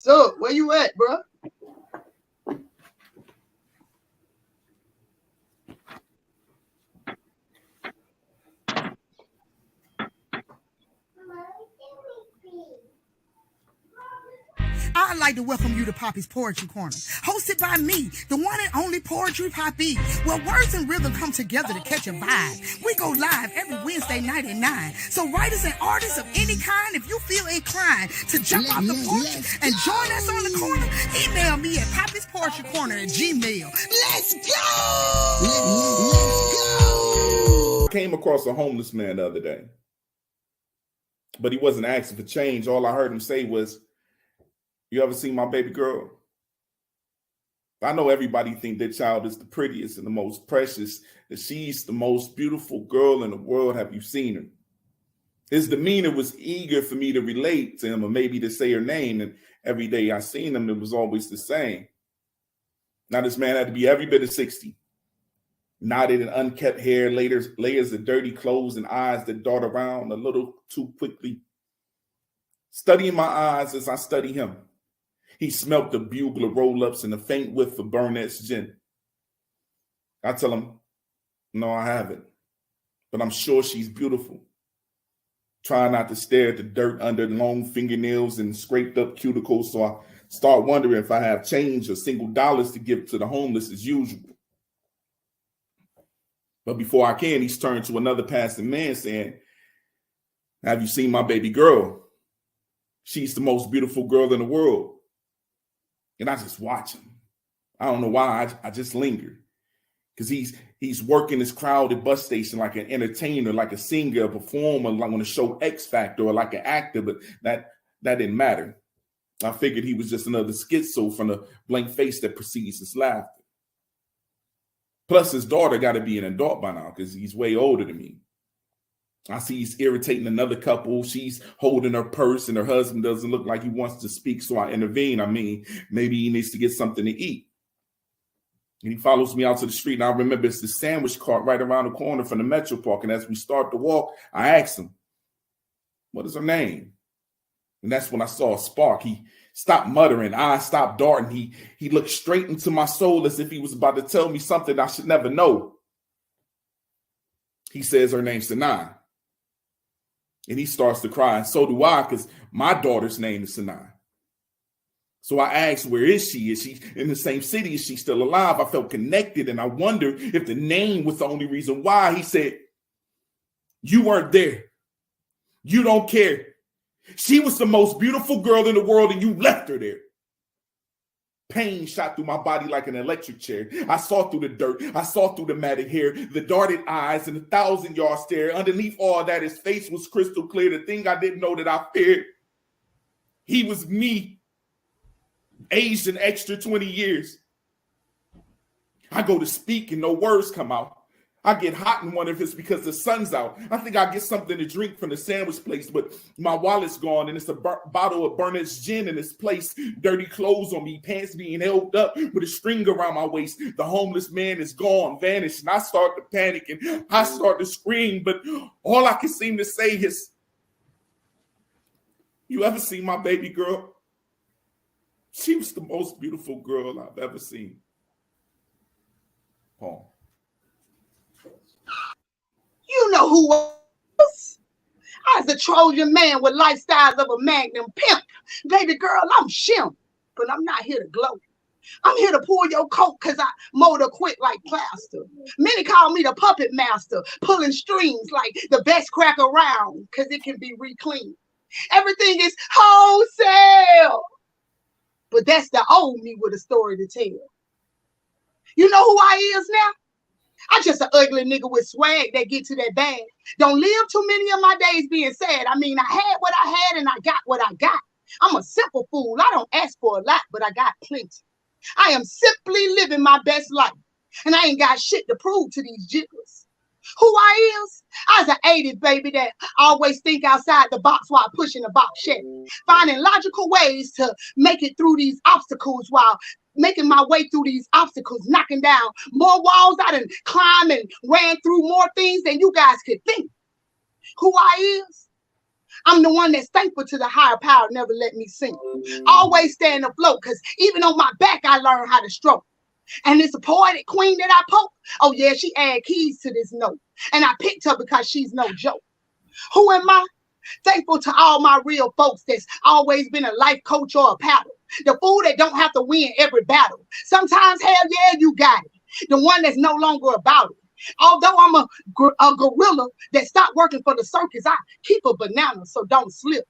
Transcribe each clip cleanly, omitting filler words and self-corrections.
So, where you at, bro? I'd like to welcome you to Papi's Poetry Corner, hosted by me, the one and only Poetry Papi, where words and rhythm come together to catch a vibe. We go live every Wednesday night at 9. So writers and artists of any kind, if you feel inclined to jump off the porch and join us on the corner, email me at papisportrycorner@gmail. Let's go! I came across a homeless man the other day, but he wasn't asking for change. All I heard him say was, "You ever seen my baby girl?" I know everybody think their child is the prettiest and the most precious, that she's the most beautiful girl in the world. Have you seen her? His demeanor was eager for me to relate to him, or maybe to say her name. And every day I seen him, it was always the same. Now this man had to be every bit of 60. Knotted and unkept hair, layers of dirty clothes, and eyes that dart around a little too quickly. Studying my eyes as I study him. He smelt the bugler roll-ups and the faint whiff of Burnett's gin. I tell him, "No, I haven't, but I'm sure she's beautiful." Trying not to stare at the dirt under long fingernails and scraped up cuticles, so I start wondering if I have change or single dollars to give to the homeless as usual. But before I can, he's turned to another passing man saying, "Have you seen my baby girl? She's the most beautiful girl in the world." And I just watch him. I don't know why. I just linger. Because he's working this crowded bus station like an entertainer, like a singer, a performer, like on the show X Factor, or like an actor, but that didn't matter. I figured he was just another schizo from the blank face that precedes his laughter. Plus, his daughter got to be an adult by now because he's way older than me. I see he's irritating another couple. She's holding her purse and her husband doesn't look like he wants to speak, so I intervene. I mean, maybe he needs to get something to eat. And he follows me out to the street, and I remember it's the sandwich cart right around the corner from the Metro Park. And as we start to walk, I asked him, "What is her name?" And that's when I saw a spark. He stopped muttering, eyes stopped darting. He looked straight into my soul as if he was about to tell me something I should never know. He says her name's Sanaa. And he starts to cry, and so do I, because my daughter's name is Sanaa. So I asked, "Where is she? Is she in the same city? Is she still alive?" I felt connected, and I wondered if the name was the only reason why. He said, "You weren't there. You don't care. She was the most beautiful girl in the world, and you left her there." Pain shot through my body like an electric chair. I saw through the dirt. I saw through the matted hair, the darted eyes, and the 1,000-yard stare. Underneath all that, his face was crystal clear. The thing I didn't know that I feared. He was me, aged an extra 20 years. I go to speak and no words come out. I get hot and wonder if it's because the sun's out. I think I get something to drink from the sandwich place, but my wallet's gone, and it's a bottle of Burnett's gin in its place. Dirty clothes on me, pants being held up with a string around my waist. The homeless man is gone, vanished, and I start to panic, and I start to scream, but all I can seem to say is, "You ever seen my baby girl? She was the most beautiful girl I've ever seen." Paul. You know who was? I was a Trojan man with lifestyles of a Magnum pimp. Baby girl, I'm Shim, but I'm not here to gloat. I'm here to pull your coat because I motor quick like plaster. Many call me the puppet master, pulling strings like the best crack around because it can be recleaned. Everything is wholesale. But that's the old me with a story to tell. You know who I is now? I just an ugly nigga with swag that get to that bag. Don't live too many of my days being sad. I mean, I had what I had and I got what I got. I'm a simple fool. I don't ask for a lot, but I got plenty. I am simply living my best life, and I ain't got shit to prove to these jigglers. Who I is? I was an 80s baby that always think outside the box while pushing the box check, finding logical ways to make it through these obstacles while making my way through these obstacles, knocking down more walls I done climbed and ran through more things than you guys could think. Who I is? I'm the one that's thankful to the higher power never let me sink. Always staying afloat, because even on my back, I learned how to stroke. And it's a poetic queen that I poke. Oh yeah, she add keys to this note. And I picked her because she's no joke. Who am I? Thankful to all my real folks that's always been a life coach or a paddle. The fool that don't have to win every battle. Sometimes, hell yeah, you got it. The one that's no longer about it. Although I'm a gorilla that stopped working for the circus, I keep a banana so don't slip.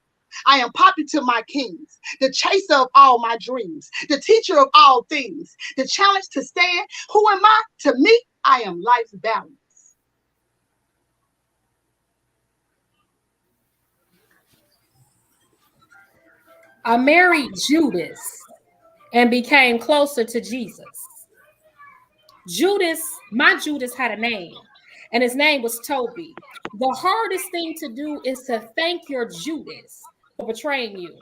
I am Papi to my kings, the chaser of all my dreams, the teacher of all things, the challenge to stand. Who am I? To me, I am life's balance. I married Judas and became closer to Jesus. My Judas had a name, and his name was Toby. The hardest thing to do is to thank your Judas for betraying you,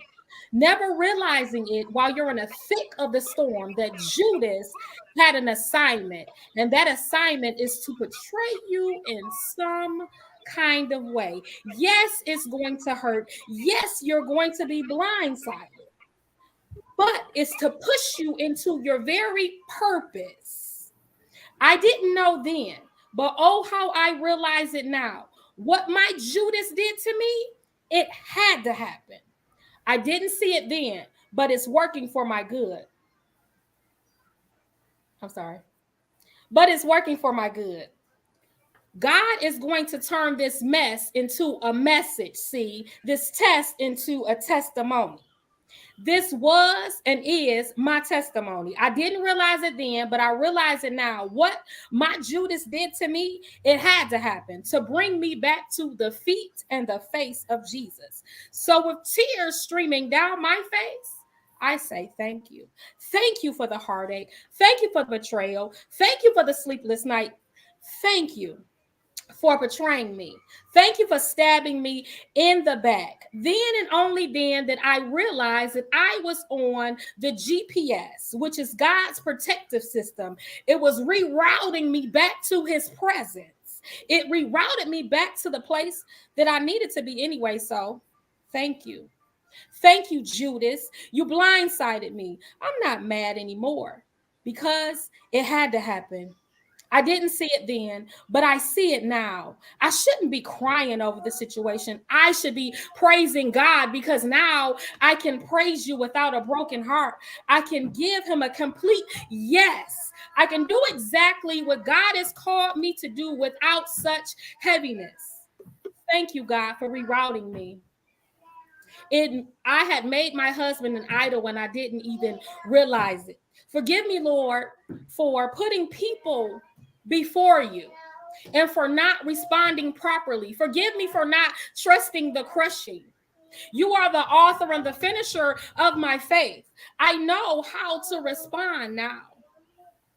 never realizing it while you're in the thick of the storm that Judas had an assignment, and that assignment is to betray you in some kind of way. Yes, it's going to hurt. Yes, you're going to be blindsided, but it's to push you into your very purpose. I didn't know then, but oh, how I realize it now. What my Judas did to me, it had to happen. I didn't see it then, but it's working for my good. I'm sorry. But it's working for my good. God is going to turn this mess into a message, see, this test into a testimony. This was and is my testimony. I didn't realize it then, but I realize it now. What my Judas did to me, it had to happen to bring me back to the feet and the face of Jesus. So with tears streaming down my face, I say thank you. Thank you for the heartache. Thank you for the betrayal. Thank you for the sleepless night. Thank you for betraying me. Thank you for stabbing me in the back. Then and only then did I realize that I was on the GPS, which is God's protective system. It was rerouting me back to his presence. It rerouted me back to the place that I needed to be anyway. So thank you. Thank you, Judas. You blindsided me. I'm not mad anymore because it had to happen. I didn't see it then, but I see it now. I shouldn't be crying over the situation. I should be praising God because now I can praise you without a broken heart. I can give him a complete yes. I can do exactly what God has called me to do without such heaviness. Thank you, God, for rerouting me. I had made my husband an idol when I didn't even realize it. Forgive me, Lord, for putting people before you and for not responding properly. Forgive me for not trusting the crushing. You are the author and the finisher of my faith. I know how to respond now.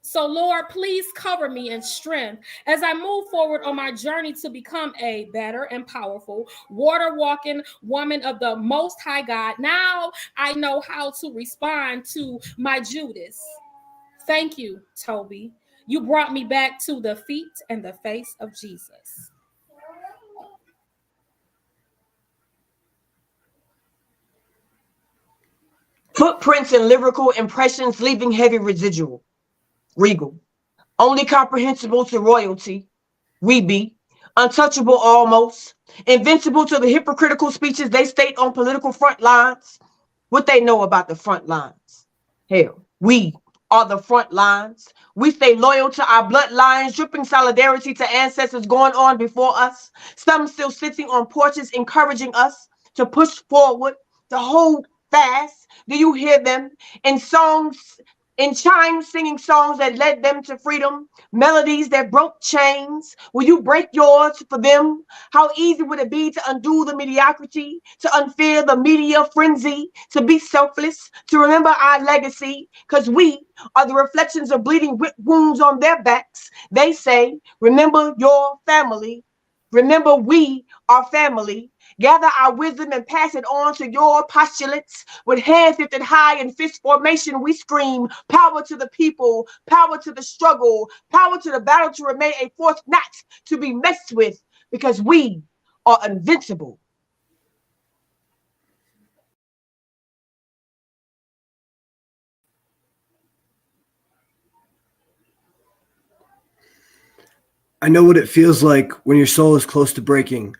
So, Lord, please cover me in strength as I move forward on my journey to become a better and powerful water-walking woman of the Most High God. Now I know how to respond to my Judas. Thank you, Toby. You brought me back to the feet and the face of Jesus. Footprints and lyrical impressions leaving heavy residual. Regal. Only comprehensible to royalty. We be. Untouchable almost. Invincible to the hypocritical speeches they state on political front lines. What they know about the front lines. Hell, we are the front lines. We stay loyal to our bloodlines, dripping solidarity to ancestors going on before us. Some still sitting on porches, encouraging us to push forward, to hold fast. Do you hear them? In songs, in chimes, singing songs that led them to freedom, melodies that broke chains. Will you break yours for them? How easy would it be to undo the mediocrity, to unfear the media frenzy, to be selfless, to remember our legacy? Because we are the reflections of bleeding wounds on their backs. They say, remember your family. Remember we are family. Gather our wisdom and pass it on to your postulates. With hands lifted high in fist formation, we scream, power to the people, power to the struggle, power to the battle to remain a force not to be messed with, because we are invincible. I know what it feels like when your soul is close to breaking.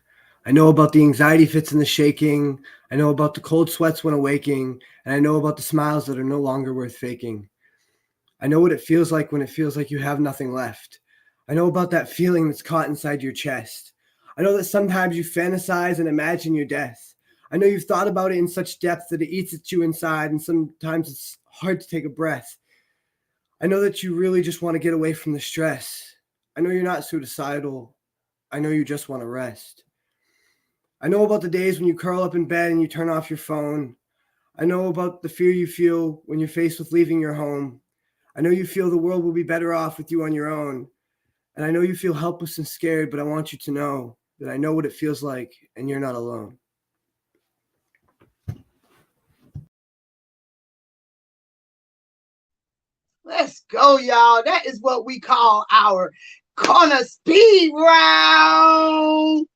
I know about the anxiety fits and the shaking. I know about the cold sweats when awaking. And I know about the smiles that are no longer worth faking. I know what it feels like when it feels like you have nothing left. I know about that feeling that's caught inside your chest. I know that sometimes you fantasize and imagine your death. I know you've thought about it in such depth that it eats at you inside, and sometimes it's hard to take a breath. I know that you really just want to get away from the stress. I know you're not suicidal. I know you just want to rest. I know about the days when you curl up in bed and you turn off your phone. I know about the fear you feel when you're faced with leaving your home. I know you feel the world will be better off with you on your own. And I know you feel helpless and scared, but I want you to know that I know what it feels like and you're not alone. Let's go, y'all. That is what we call our corner speed round.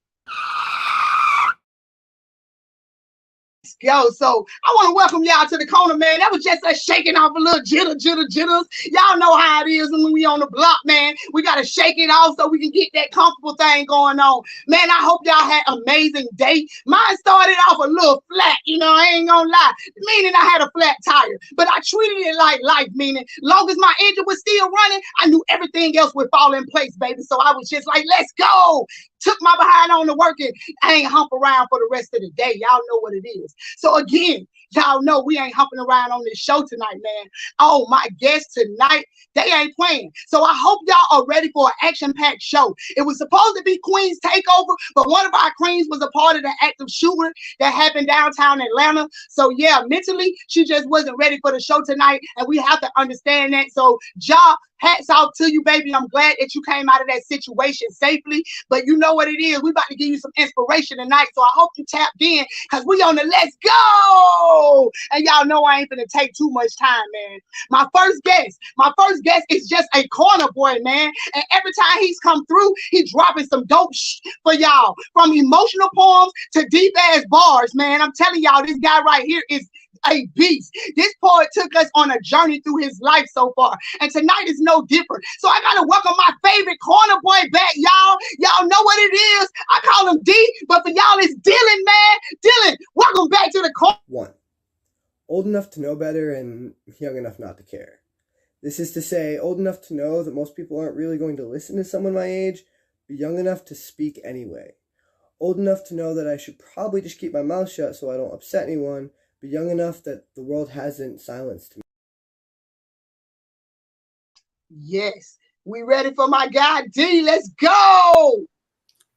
Go. So I want to welcome y'all to the corner, man. That was just us shaking off a little jitters. Y'all know how it is when we on the block, man. We got to shake it off so we can get that comfortable thing going on. Man, I hope y'all had an amazing day. Mine started off a little flat, I ain't gonna lie. Meaning I had a flat tire, but I treated it like life, meaning long as my engine was still running, I knew everything else would fall in place, baby. So I was just like, let's go. Took my behind on to work and I ain't hump around for the rest of the day. Y'all know what it is. So again, y'all know we ain't humping around on this show tonight, man. Oh, my guests tonight, they ain't playing. So I hope y'all are ready for an action-packed show. It was supposed to be Queen's Takeover, but one of our queens was a part of the active shooter that happened downtown Atlanta. So yeah, mentally, she just wasn't ready for the show tonight, and we have to understand that. So Ja, hats off to you, baby. I'm glad that you came out of that situation safely. But you know what it is. We about to give you some inspiration tonight. So I hope you tapped in because we on the let's go. And y'all know I ain't gonna take too much time, man. My first guest is just a corner boy, man. And every time he's come through, he's dropping some dope for y'all. From emotional poems to deep ass bars, man. I'm telling y'all, this guy right here is a beast. This poet took us on a journey through his life so far, and tonight is no different. So I gotta welcome my favorite corner boy back, y'all. Y'all know what it is. I call him D, but for y'all it's Dylan, man. Dylan, welcome back to the corner. 1. Old enough to know better and young enough not to care. This is to say, old enough to know that most people aren't really going to listen to someone my age, but young enough to speak anyway. Old enough to know that I should probably just keep my mouth shut so I don't upset anyone, but young enough that the world hasn't silenced me. Yes, we ready for my guy D. Let's go.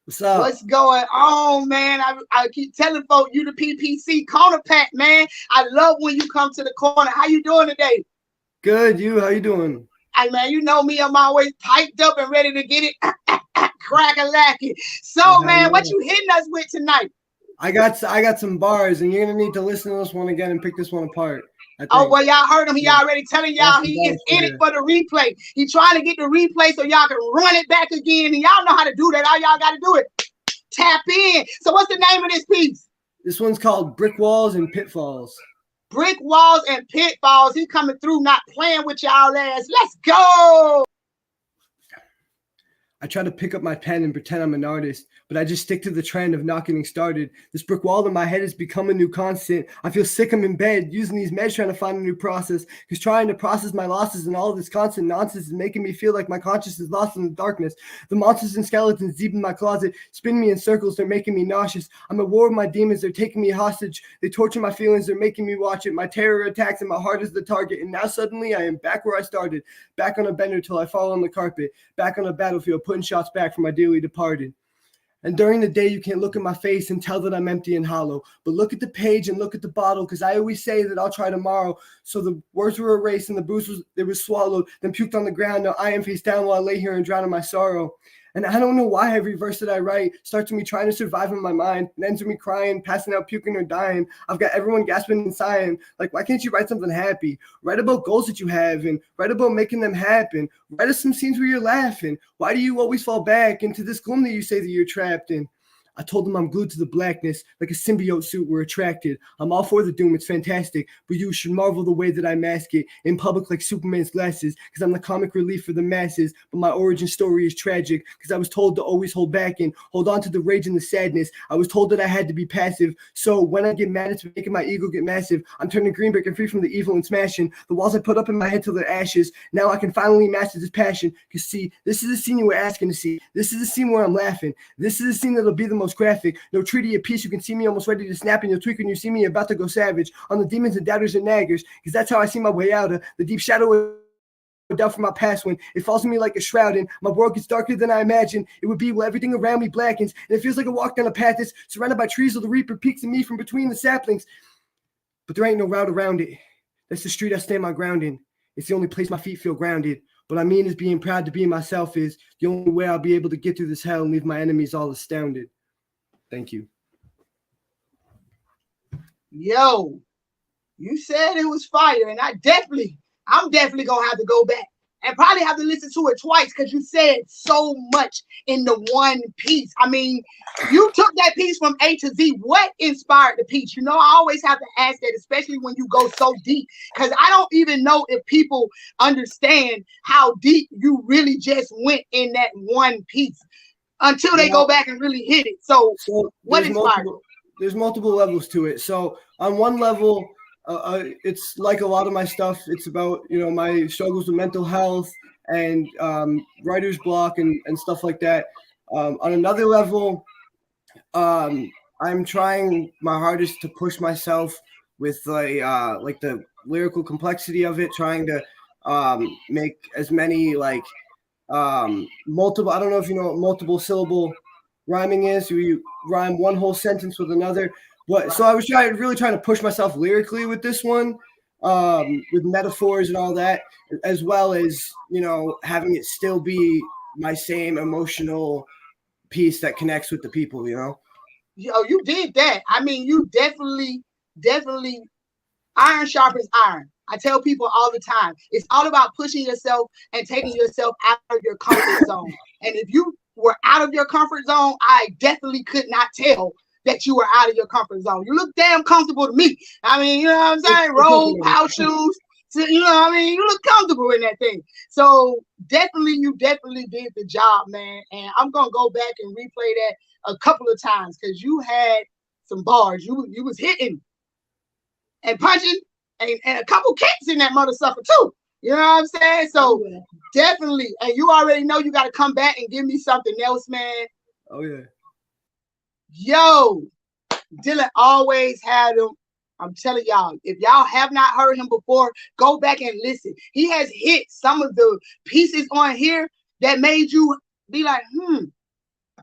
What's up? What's going on, man? I keep telling folks you the P.P.C. corner pack, man. I love when you come to the corner. How you doing today? Good. You? How you doing? Hey, man, you know me. I'm always piped up and ready to get it crack-a-lacking. So, man, what you hitting us with tonight? I got some bars, and you're gonna need to listen to this one again and pick this one apart. Oh, well, y'all heard him. He already telling y'all he is in it for the replay. He trying to get the replay so y'all can run it back again. And y'all know how to do that. All y'all got to do it. Tap in. So what's the name of this piece? This one's called Brick Walls and Pitfalls. Brick Walls and Pitfalls. He coming through, not playing with y'all ass. Let's go. I try to pick up my pen and pretend I'm an artist, but I just stick to the trend of not getting started. This brick wall in my head has become a new constant. I feel sick I'm in bed, using these meds trying to find a new process, because trying to process my losses and all of this constant nonsense is making me feel like my conscience is lost in the darkness. The monsters and skeletons deep in my closet spin me in circles, they're making me nauseous. I'm at war with my demons, they're taking me hostage. They torture my feelings, they're making me watch it. My terror attacks and my heart is the target, and now suddenly I am back where I started, back on a bender till I fall on the carpet, back on a battlefield, putting shots back from my dearly departed. And during the day, you can't look at my face and tell that I'm empty and hollow. But look at the page and look at the bottle, because I always say that I'll try tomorrow. So the words were erased and the booze was swallowed, then puked on the ground. Now I am face down while I lay here and drown in my sorrow. And I don't know why every verse that I write starts with me trying to survive in my mind and ends with me crying, passing out, puking, or dying. I've got everyone gasping and sighing. Like, why can't you write something happy? Write about goals that you have and write about making them happen. Write us some scenes where you're laughing. Why do you always fall back into this gloom that you say that you're trapped in? I told them I'm glued to the blackness, like a symbiote suit, we're attracted. I'm all for the doom, it's fantastic, but you should marvel the way that I mask it in public like Superman's glasses, because I'm the comic relief for the masses, but my origin story is tragic, because I was told to always hold back and hold on to the rage and the sadness. I was told that I had to be passive, so when I get mad, it's making my ego get massive. I'm turning green, breaking free from the evil and smashing the walls I put up in my head till they're ashes. Now I can finally master this passion, because see, this is the scene you were asking to see. This is the scene where I'm laughing. This is the scene that'll be the most graphic. No treaty of peace, you can see me almost ready to snap, and you'll tweak when you see me about to go savage on the demons and doubters and naggers, because that's how I see my way out of the deep shadow of doubt from my past. When it falls on me like a shroud and my world gets darker than I imagined it would be, where everything around me blackens and it feels like a walk down a path that's surrounded by trees, or the reaper peeks at me from between the saplings, but there ain't no route around it. That's the street I stand my ground in. It's the only place my feet feel grounded. What I mean is being proud to be myself is the only way I'll be able to get through this hell and leave my enemies all astounded. Thank you. Yo, you said it was fire, and I'm definitely gonna have to go back and probably have to listen to it twice, because you said so much in the one piece. I mean, you took that piece from A to Z. What inspired the piece? You know, I always have to ask that, especially when you go so deep, because I don't even know if people understand how deep you really just went in that one piece until they go back and really hit it. So what inspired it? There's multiple levels to it. So on one level, it's like a lot of my stuff. It's about, you know, my struggles with mental health and writer's block and stuff like that. On another level, I'm trying my hardest to push myself with like the lyrical complexity of it, trying to make as many like multiple. I don't know if you know what multiple syllable rhyming is. You rhyme one whole sentence with another. But so I was really trying to push myself lyrically with this one, with metaphors and all that, as well as, you know, having it still be my same emotional piece that connects with the people, you know? Yo, you did that. I mean, you definitely iron sharpens iron. I tell people all the time, it's all about pushing yourself and taking yourself out of your comfort zone. And if you were out of your comfort zone, I definitely could not tell that you were out of your comfort zone. You look damn comfortable to me. I mean, you know what I'm saying? Robe, house shoes. So, you know what I mean? You look comfortable in that thing. So you definitely did the job, man. And I'm going to go back and replay that a couple of times, because you had some bars. You was hitting and punching and a couple kicks in that mother sucker too. You know what I'm saying? So definitely. And you already know you got to come back and give me something else, man. Oh, yeah. Yo, Dylan always had him. I'm telling y'all, if y'all have not heard him before, go back and listen. He has hit some of the pieces on here that made you be like,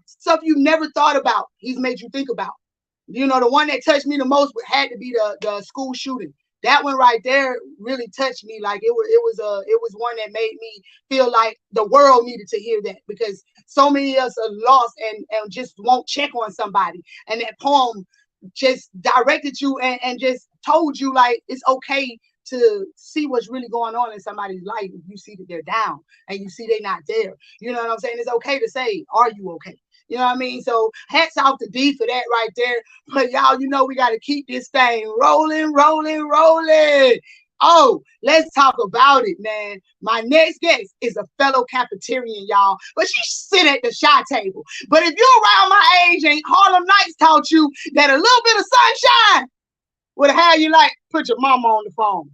stuff you never thought about. He's made you think about. You know, the one that touched me the most had to be the school shooting. That one right there really touched me. Like it was one that made me feel like the world needed to hear that, because so many of us are lost and just won't check on somebody. And that poem just directed you and just told you like it's okay to see what's really going on in somebody's life. If you see that they're down and you see they're not there, you know what I'm saying? It's okay to say, are you okay? You know what I mean? So hats off to D for that right there. But y'all, you know, we got to keep this thing rolling. Oh, let's talk about it, man. My next guest is a fellow cafeterian, y'all. But she sit at the shy table. But if you're around my age and Harlem Nights taught you that a little bit of sunshine would have you like, put your mama on the phone.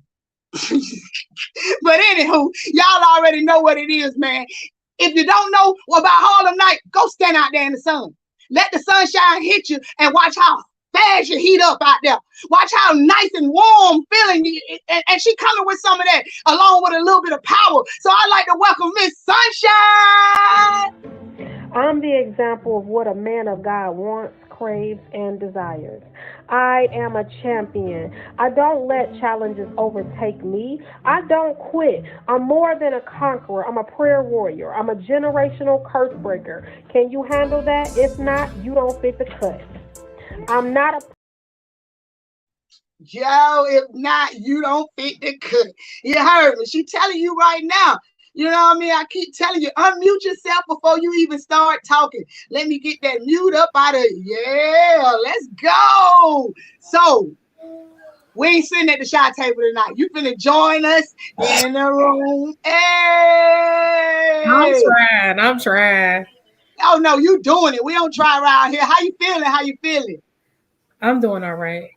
But anywho, y'all already know what it is, man. If you don't know about Harlem Night, go stand out there in the sun. Let the sunshine hit you and watch how fast you heat up out there. Watch how nice and warm feeling. And she coming with some of that along with a little bit of power. So I'd like to welcome Miss Sunshine. I'm the example of what a man of God wants, craves, and desires. I am a champion. I don't let challenges overtake me. I don't quit. I'm more than a conqueror. I'm a prayer warrior. I'm a generational curse breaker. Can you handle that? If not, you don't fit the cut. I'm not a... Yo, if not, you don't fit the cut. You heard me. She telling you right now. You know what I mean? I keep telling you, unmute yourself before you even start talking. Let me get that mute up out of you. Yeah, let's go. So we ain't sitting at the shot table tonight. You finna join us in the room. Hey! I'm trying. Oh no, you doing it. We don't try around here. How you feeling? How you feeling? I'm doing all right.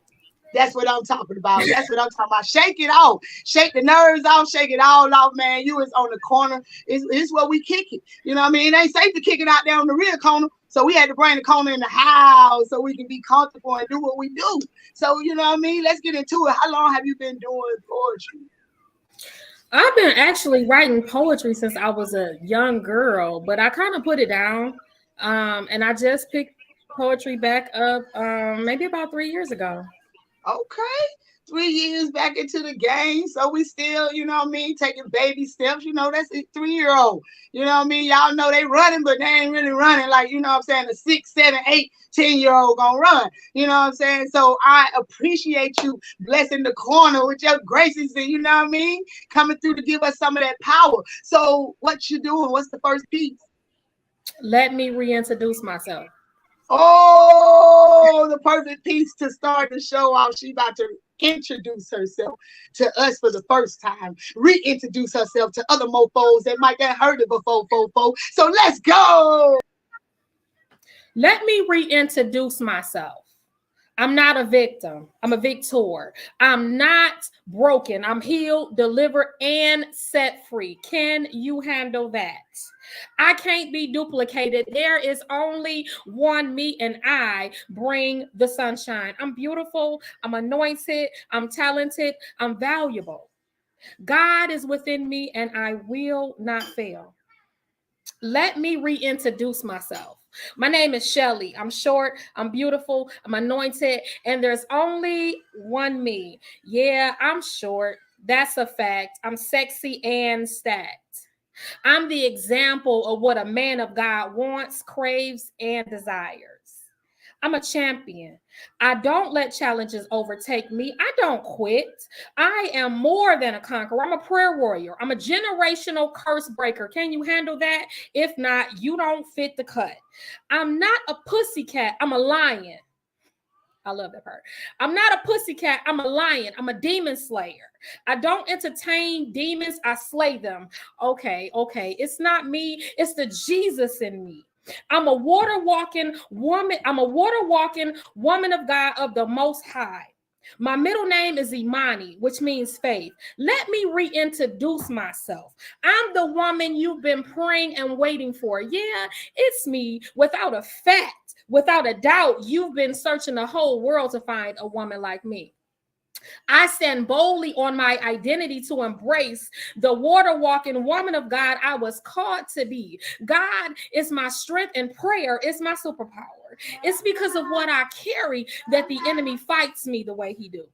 That's what I'm talking about. That's what I'm talking about. Shake it off. Shake the nerves off. Shake it all off, man. You is on the corner. It's where we kick it. You know what I mean? It ain't safe to kick it out there on the rear corner. So we had to bring the corner in the house so we can be comfortable and do what we do. So, you know what I mean? Let's get into it. How long have you been doing poetry? I've been actually writing poetry since I was a young girl, but I kind of put it down. And I just picked poetry back up maybe about 3 years ago. Okay. 3 years back into the game. So we still, you know what I mean, taking baby steps. You know, that's a 3-year-old. You know what I mean? Y'all know they running, but they ain't really running like, you know what I'm saying, a 6, 7, 8, 10-year-old gonna run. You know what I'm saying? So I appreciate you blessing the corner with your graces and, you know what I mean, coming through to give us some of that power. So what you doing? What's the first piece? Let me reintroduce myself. Oh, the perfect piece to start the show off. She about to introduce herself to us for the first time. Reintroduce herself to other mofos that might have heard it before, fofo. So let's go. Let me reintroduce myself. I'm not a victim. I'm a victor. I'm not broken. I'm healed, delivered, and set free. Can you handle that? I can't be duplicated. There is only one me, and I bring the sunshine. I'm beautiful. I'm anointed. I'm talented. I'm valuable. God is within me, and I will not fail. Let me reintroduce myself. My name is Shelly. I'm short, I'm beautiful, I'm anointed, and there's only one me. Yeah, I'm short. That's a fact. I'm sexy and stacked. I'm the example of what a man of God wants, craves, and desires. I'm a champion. I don't let challenges overtake me. I don't quit. I am more than a conqueror. I'm a prayer warrior. I'm a generational curse breaker. Can you handle that? If not, you don't fit the cut. I'm not a pussycat. I'm a lion. I love that part. I'm not a pussycat. I'm a lion. I'm a demon slayer. I don't entertain demons. I slay them. Okay. It's not me. It's the Jesus in me. I'm a water walking woman. I'm a water walking woman of God of the Most High. My middle name is Imani, which means faith. Let me reintroduce myself. I'm the woman you've been praying and waiting for. Yeah, it's me. Without a fact, without a doubt, you've been searching the whole world to find a woman like me. I stand boldly on my identity to embrace the water walking woman of God I was called to be. God is my strength, and prayer is my superpower. It's because of what I carry that the enemy fights me the way he do.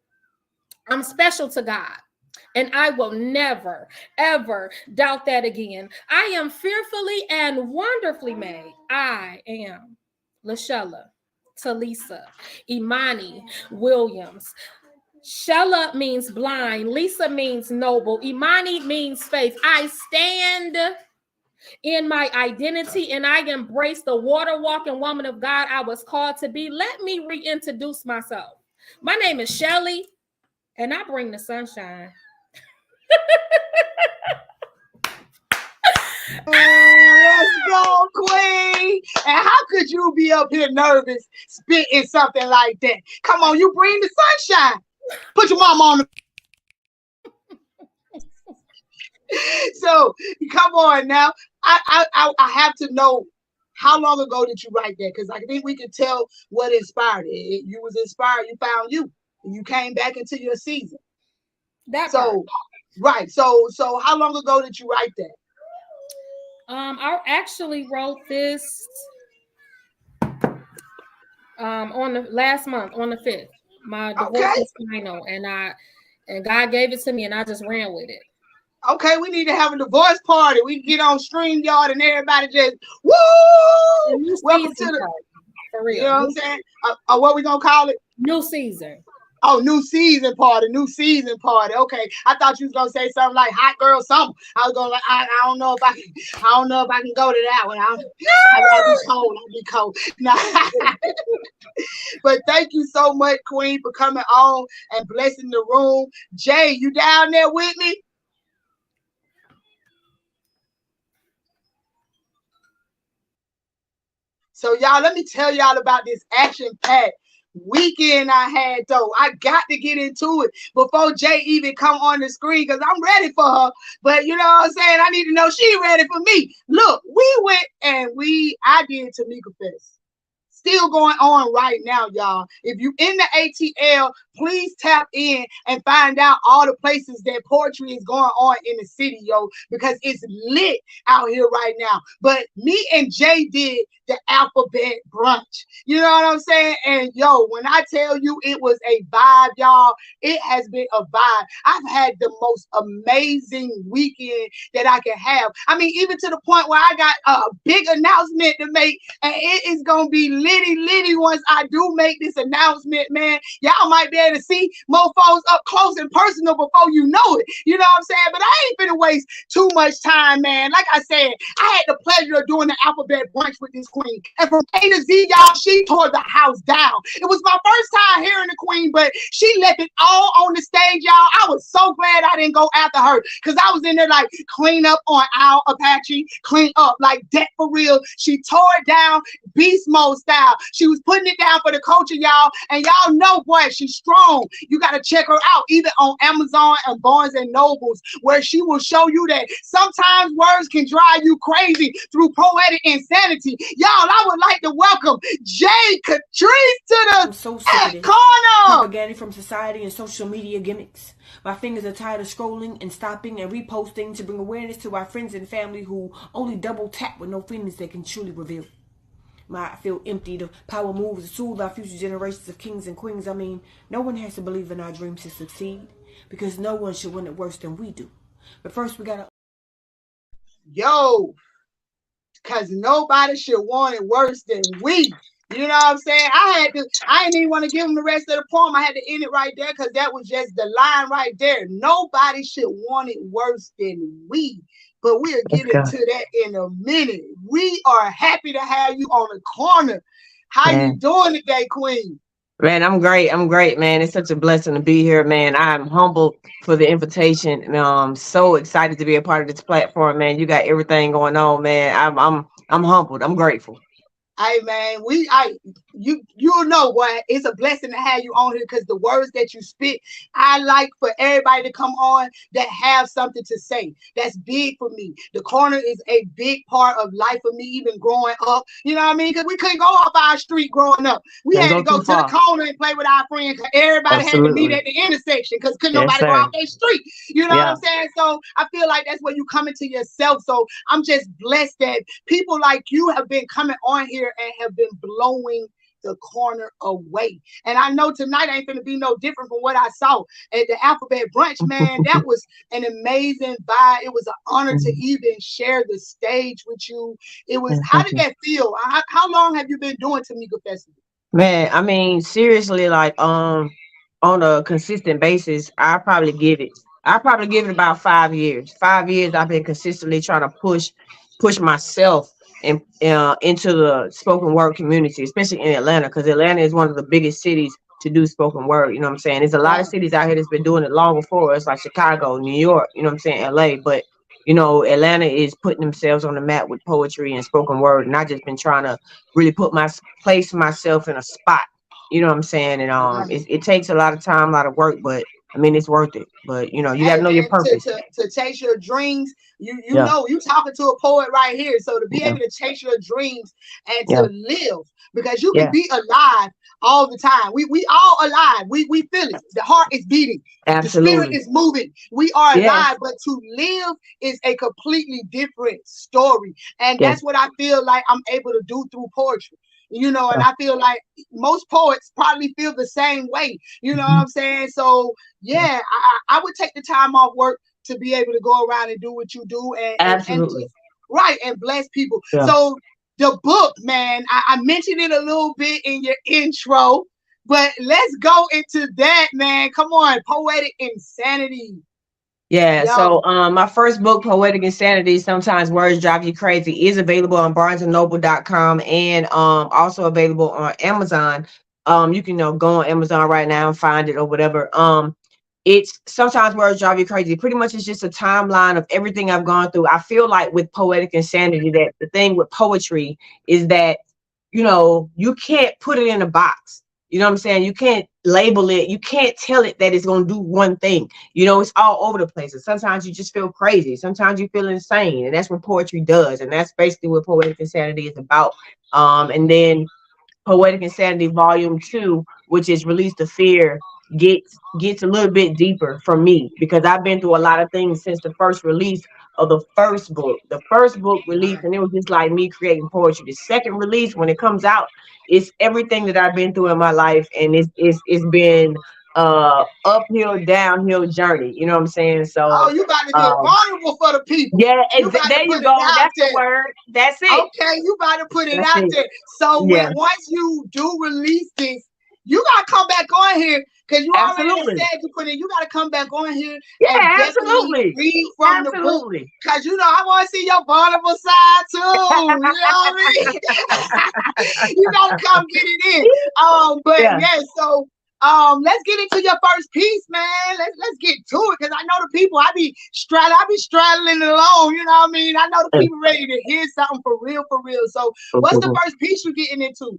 I'm special to God, and I will never, ever doubt that again. I am fearfully and wonderfully made. I am Lashella, Talisa, Imani Williams. Shella means blind. Lisa means noble. Imani means faith. I stand in my identity, and I embrace the water walking woman of God I was called to be. Let me reintroduce myself. My name is Shelly, and I bring the sunshine. Let's go, Queen. And how could you be up here nervous spitting something like that? Come on, you bring the sunshine. Put your mama on the. So come on now. I have to know, how long ago did you write that? Because I think we can tell what inspired it. You was inspired. You found you, and you came back into your season. That so part. Right. So how long ago did you write that? I actually wrote this on the last month, on the 5th. My divorce was final, and God gave it to me, and I just ran with it. Okay, we need to have a divorce party. We get on StreamYard and everybody just woo! Welcome to the for real. You know what I'm saying? What we gonna call it? New season. Oh, new season party, new season party. Okay, I thought you was gonna say something like hot girl summer. I was gonna, I don't know if I can, I don't know if I can go to that one. I'll be cold. I'll be cold. Nah. But thank you so much, Queen, for coming on and blessing the room. Jay, you down there with me? So y'all, let me tell y'all about this action-packed weekend I had, though. I got to get into it before Jay even come on the screen, because I'm ready for her. But you know what I'm saying? I need to know she ready for me. Look, we went and I did Tamika Fest. Still going on right now, y'all. If you in the ATL, please tap in and find out all the places that poetry is going on in the city, yo, because it's lit out here right now. But me and Jay did the alphabet brunch. You know what I'm saying? And yo, when I tell you it was a vibe, y'all, it has been a vibe. I've had the most amazing weekend that I can have. I mean, even to the point where I got a big announcement to make, and it is going to be litty once I do make this announcement, man. Y'all might be able to see more folks up close and personal before you know it. You know what I'm saying? But I ain't finna waste too much time, man. Like I said, I had the pleasure of doing the alphabet brunch with this queen. And from A to Z, y'all, she tore the house down. It was my first time hearing the queen, but she left it all on the stage, y'all. I was so glad I didn't go after her, because I was in there like, clean up on our Apache, clean up like that for real. She tore it down beast mode style. She was putting it down for the culture, y'all. And y'all know, boy, she's strong. You got to check her out either on Amazon and Barnes and Nobles, where she will show you that sometimes words can drive you crazy through poetic insanity. Y'all, I would like to welcome Jay Catrice to the I'm so sick of this corner. propaganda from society and social media gimmicks. My fingers are tired of scrolling and stopping and reposting to bring awareness to our friends and family who only double tap with no feelings they can truly reveal. I feel empty. The power moves to soothe our future generations of kings and queens. I mean, no one has to believe in our dreams to succeed, because no one should win it worse than we do. But first we gotta... Yo, because nobody should want it worse than we. You know what I'm saying? I didn't even want to give him the rest of the poem. I had to end it right there, because that was just the line right there. Nobody should want it worse than we. But we'll get into that in a minute. We are happy to have you on the corner. How you doing today, Queen? Man, I'm great. I'm great, man. It's such a blessing to be here, man. I'm humbled for the invitation. And I'm so excited to be a part of this platform, man. You got everything going on, man. I'm humbled. I'm grateful. Hey man, you'll know what, it's a blessing to have you on here, because the words that you spit, I like for everybody to come on that have something to say. That's big for me. The corner is a big part of life for me, even growing up. You know what I mean? Because we couldn't go off our street growing up. We had to go to the corner and play with our friends, because everybody had to meet at the intersection, because couldn't nobody go off their street. You know what I'm saying? So I feel like that's where you come into yourself. So I'm just blessed that people like you have been coming on here and have been blowing the corner away. And I know tonight ain't gonna be no different from what I saw at the alphabet brunch, man. That was an amazing vibe. It was an honor to even share the stage with you. It was, how did that feel? How long have you been doing Tamika Festival? Man, I mean, seriously, like on a consistent basis, I probably give it about 5 years. 5 years I've been consistently trying to push myself and into the spoken word community, especially in Atlanta, because Atlanta is one of the biggest cities to do spoken word. You know what I'm saying? There's a lot of cities out here that's been doing it long before us, like Chicago, New York, you know what I'm saying, LA. But you know, Atlanta is putting themselves on the map with poetry and spoken word, and I just been trying to really place myself in a spot. You know what I'm saying? And it takes a lot of time, a lot of work, but I mean, it's worth it. But you know, you gotta know your purpose. To chase your dreams, you know, you talking to a poet right here. So to be able to chase your dreams and to live, because you can be alive all the time. We all alive. We feel it. The heart is beating. Absolutely. The spirit is moving. We are alive, but to live is a completely different story. And that's what I feel like I'm able to do through poetry. You know, and I feel like most poets probably feel the same way. You know what I'm saying? So yeah, I would take the time off work to be able to go around and do what you do and bless people. So the book, man, I mentioned it a little bit in your intro. But let's go into that, man. Come on, poetic insanity. Yeah, Yo. so my first book, Poetic Insanity, Sometimes Words Drive You Crazy, is available on barnesandnoble.com and also available on Amazon. You can go on Amazon right now and find it or whatever. It's Sometimes Words Drive You Crazy. Pretty much it's just a timeline of everything I've gone through. I feel like with Poetic Insanity that the thing with poetry is that, you can't put it in a box. You know what I'm saying? You can't label it. You can't tell it that it's going to do one thing. It's all over the place. And sometimes you just feel crazy. Sometimes you feel insane. And that's what poetry does. And that's basically what Poetic Insanity is about. And then Poetic Insanity Volume 2, which is Release the Fear, gets a little bit deeper for me because I've been through a lot of things since the first release of the first book. The first book released, and it was just like me creating poetry. The second release, when it comes out, it's everything that I've been through in my life, and it's been uphill, downhill journey. You know what I'm saying? So Oh, you about to get vulnerable for the people. yeah, You about there to you put go. it out That's there. the word. That's it. Okay, you about to put it That's out it. there. So Yeah. once you do release this, you gotta come back on here because you already Absolutely. said you put it. You gotta come back on here Yeah, and definitely absolutely. read from the book Absolutely. because I want to see your vulnerable side too. You know what I mean? You gotta come get it in. But Yeah. yeah, so let's get into your first piece, man. Let's get to it because I know the people. I be straddling it along. You know what I mean? I know the people ready to hear something for real, for real. So, what's the first piece you getting into?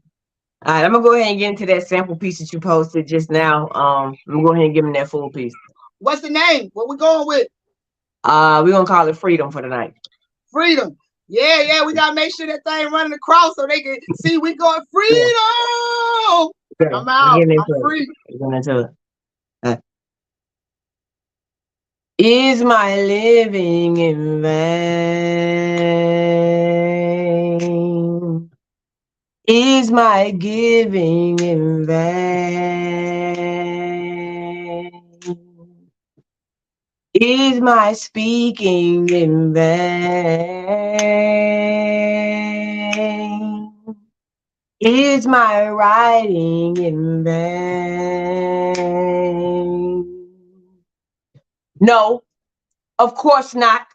All right, I'm gonna go ahead and get into that sample piece that you posted just now. I'm gonna go ahead and give him that full piece. What's the name? What we going with? We're gonna call it Freedom for the night. Freedom. Yeah. We gotta make sure that thing running across so they can see we going freedom. Yeah. I'm out. I'm free. Getting into it. Is my living in vain? Is my giving in vain? Is my speaking in vain? Is my writing in vain? No, of course not.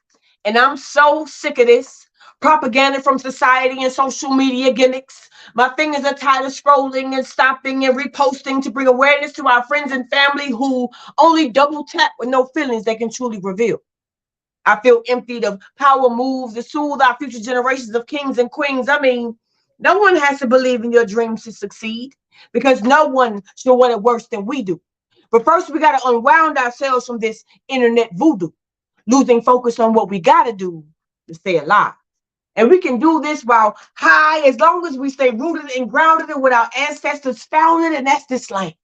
And I'm so sick of this propaganda from society and social media gimmicks. My fingers are tired of scrolling and stopping and reposting to bring awareness to our friends and family who only double tap with no feelings they can truly reveal. I feel emptied of power moves to soothe our future generations of kings and queens. I mean, no one has to believe in your dreams to succeed because no one should want it worse than we do. But first, we got to unwound ourselves from this internet voodoo, losing focus on what we got to do to stay alive. And we can do this while high as long as we stay rooted and grounded in what our ancestors founded, and that's this land.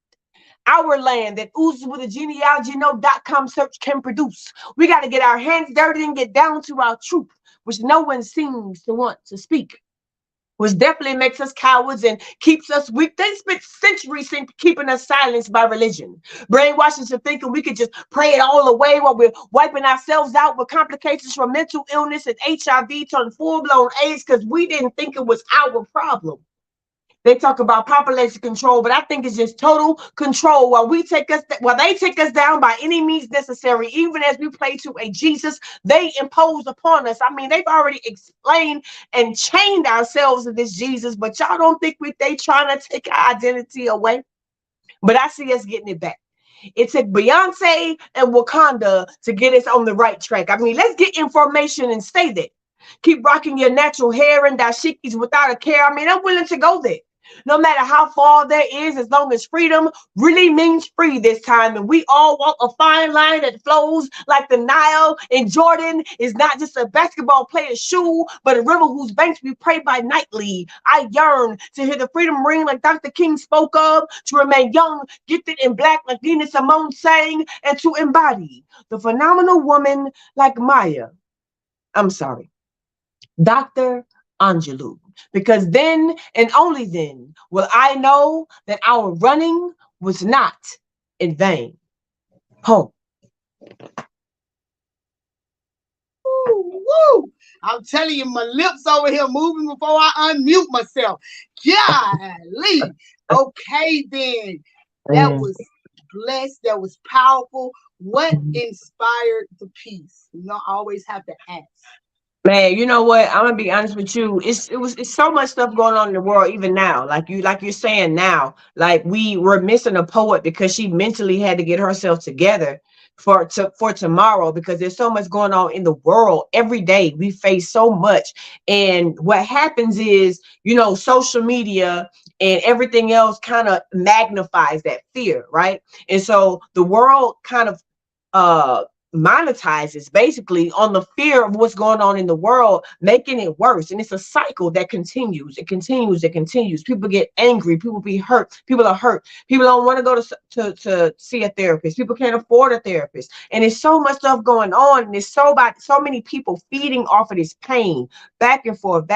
Our land that oozes with a genealogy no.com search can produce. We got to get our hands dirty and get down to our truth, which no one seems to want to speak, which definitely makes us cowards and keeps us weak. They spent centuries keeping us silenced by religion, brainwashing us thinking we could just pray it all away while we're wiping ourselves out with complications from mental illness and HIV turned full-blown AIDS because we didn't think it was our problem. They talk about population control, but I think it's just total control while they take us down by any means necessary. Even as we pray to a Jesus, they impose upon us. I mean, they've already explained and chained ourselves to this Jesus, but y'all don't think they trying to take our identity away? But I see us getting it back. It took Beyonce and Wakanda to get us on the right track. I mean, let's get information and stay there. Keep rocking your natural hair and dashikis without a care. I mean, I'm willing to go there. No matter how far there is, as long as freedom really means free this time. And we all walk a fine line that flows like the Nile. And Jordan is not just a basketball player's shoe, but a river whose banks we pray by nightly. I yearn to hear the freedom ring like Dr. King spoke of, to remain young, gifted, and black like Nina Simone sang, and to embody the phenomenal woman like Dr. Angelou, because then and only then will I know that our running was not in vain. Home. Woo! I'm telling you, my lips over here moving before I unmute myself. Golly. Okay, then. That was blessed. That was powerful. What inspired the piece? You know, I always have to ask. Man, you know what? I'm gonna be honest with you. It's so much stuff going on in the world, even now. Like you're saying now, like we were missing a poet because she mentally had to get herself together for tomorrow, because there's so much going on in the world every day. We face so much, and what happens is, you know, social media and everything else kind of magnifies that fear, right? And so the world kind of uh monetizes basically on the fear of what's going on in the world, making it worse. And it's a cycle that continues. It continues. It continues. People get angry. People be hurt. People are hurt. People don't want to go to see a therapist. People can't afford a therapist. And there's so much stuff going on. And there's so many people feeding off of this pain, back and forth,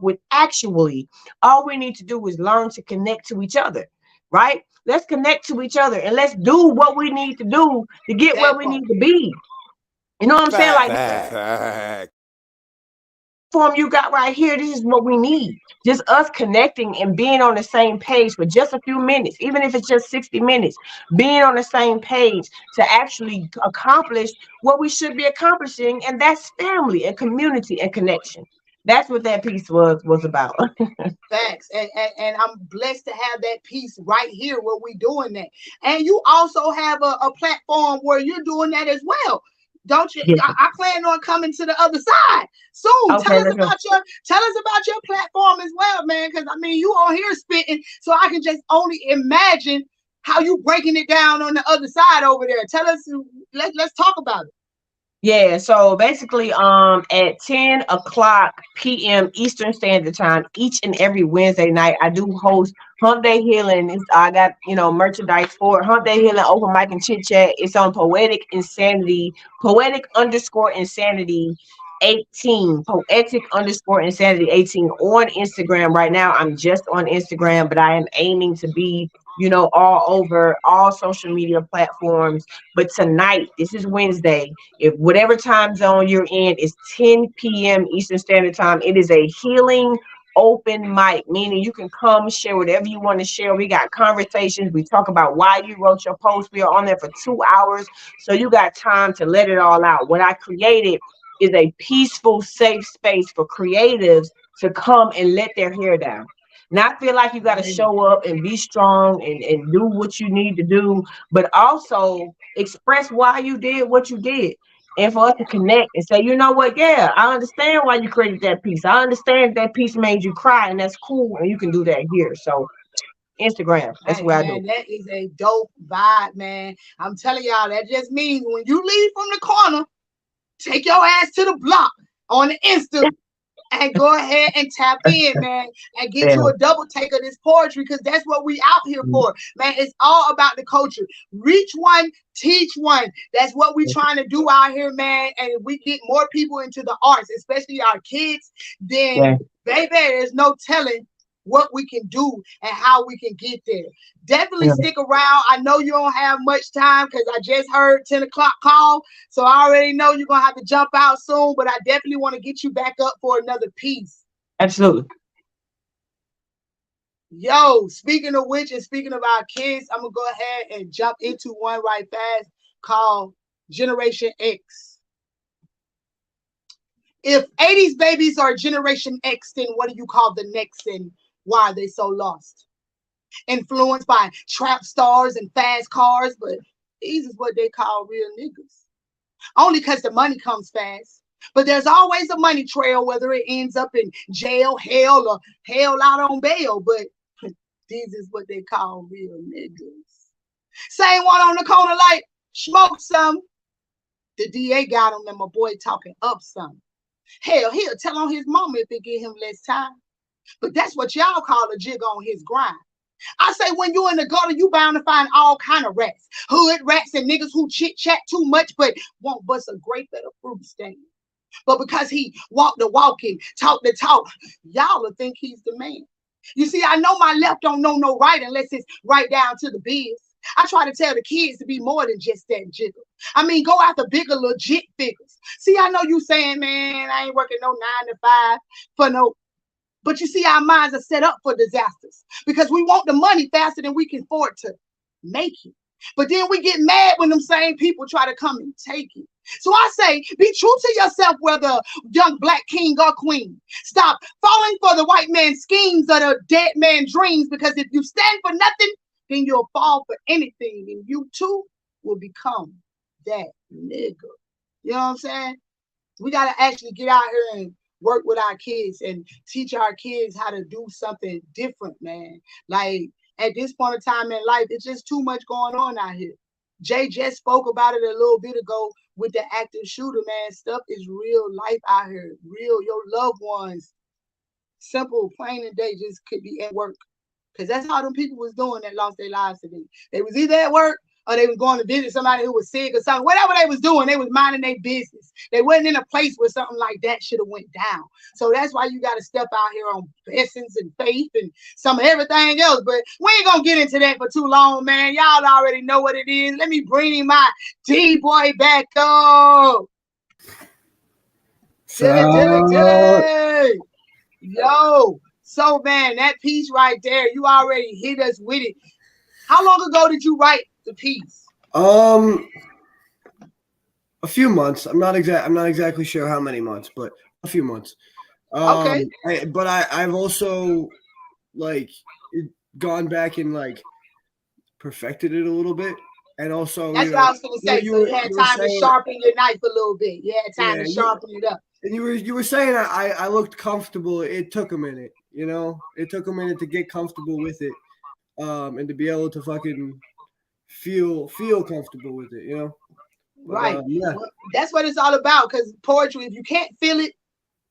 with actually all we need to do is learn to connect to each other, right? Let's connect to each other and let's do what we need to do to get where we need to be. You know what I'm saying? Like the form you got right here, this is what we need. Just us connecting and being on the same page for just a few minutes, even if it's just 60 minutes, being on the same page to actually accomplish what we should be accomplishing. And that's family and community and connection. That's what that piece was about. Facts. And I'm blessed to have that piece right here where we doing that. And you also have a platform where you're doing that as well. Don't you? Yeah. I plan on coming to the other side soon. Okay, tell us about your platform as well, man. Because I mean, you on here spitting, so I can just only imagine how you breaking it down on the other side over there. Tell us. Let's talk about it. Yeah, so basically, at 10 o'clock p.m. Eastern Standard Time, each and every Wednesday night, I do host Hump Day Healing. I got, you know, merchandise for it. Hump Day Healing, open mic and chit chat. It's on poetic _insanity 18, poetic _insanity 18 on Instagram. Right now, I'm just on Instagram, but I am aiming to be, you know, all over all social media platforms. But tonight, this is Wednesday. If whatever time zone you're in is 10 p.m. Eastern Standard Time, it is a healing open mic, meaning you can come share whatever you want to share. We got conversations. We talk about why you wrote your post. We are on there for 2 hours. So you got time to let it all out. What I created is a peaceful, safe space for creatives to come and let their hair down. Not feel like you got to show up and be strong and do what you need to do, but also express why you did what you did. And for us to connect and say, you know what? Yeah, I understand why you created that piece. I understand that piece made you cry, and that's cool. And you can do that here. So Instagram, that's Hey, where I man, do. that is a dope vibe, man. I'm telling y'all, that just means when you leave from the corner, take your ass to the block on the Insta and go ahead and tap in, man, and get you a double take of this poetry, because that's what we out here for, man. It's all about the culture. Reach one, teach one. That's what we trying to do out here, man. And if we get more people into the arts, especially our kids, then baby, there's no telling what we can do and how we can get there. Definitely stick around. I know you don't have much time because I just heard 10 o'clock call, so I already know you're gonna have to jump out soon, but I definitely want to get you back up for another piece. Absolutely. Yo, speaking of which, and speaking of our kids, I'm gonna go ahead and jump into one right fast called Generation X. If 80s babies are Generation X, then what do you call the next, and why are they so lost? Influenced by trap stars and fast cars, but these is what they call real niggas. Only because the money comes fast. But there's always a money trail, whether it ends up in jail, hell, or hell out on bail. But these is what they call real niggas. Same one on the corner like, smoke some. The DA got him and my boy talking up some. Hell, he'll tell on his mama if it give him less time. But that's what y'all call a jig on his grind. I say when you in the gutter, you bound to find all kind of rats. Hood rats and niggas who chit-chat too much but won't bust a grape at a fruit stand. But because he walk the walking, talk the talk, y'all will think he's the man. You see, I know my left don't know no right unless it's right down to the biz. I try to tell the kids to be more than just that jiggle. I mean, go after bigger, legit figures. See, I know you saying, man, I ain't working no 9 to 5 for no. But you see, our minds are set up for disasters because we want the money faster than we can afford to make it. But then we get mad when them same people try to come and take it. So I say, be true to yourself, whether young black king or queen. Stop falling for the white man's schemes or the dead man's dreams, because if you stand for nothing, then you'll fall for anything, and you too will become that nigga. You know what I'm saying? We got to actually get out here and work with our kids and teach our kids how to do something different, man. Like, at this point in time in life, it's just too much going on out here. Jay just spoke about it a little bit ago with the active shooter, man. Stuff is real life out here. Real, your loved ones, simple, plain and day, just could be at work. Because that's how them people was doing that lost their lives today. They was either at work or they was going to visit somebody who was sick or something. Whatever they was doing, they was minding their business. They wasn't in a place where something like that should have went down. So that's why you got to step out here on blessings and faith and some of everything else. But we ain't going to get into that for too long, man. Y'all already know what it is. Let me bring my D-boy back up. Dilly. Yo. So, man, that piece right there, you already hit us with it. How long ago did you write the piece? A few months. I'm not exactly sure how many months, but a few months. Okay. I've also like gone back and like perfected it a little bit, and also that's what I was gonna say. So you had time to sharpen your knife a little bit. You had time to sharpen it up. And you were saying I looked comfortable. It took a minute, you know. It took a minute to get comfortable with it, and to be able to fucking feel comfortable with it, you know. But, right. Yeah. Well, that's what it's all about. Because poetry, if you can't feel it,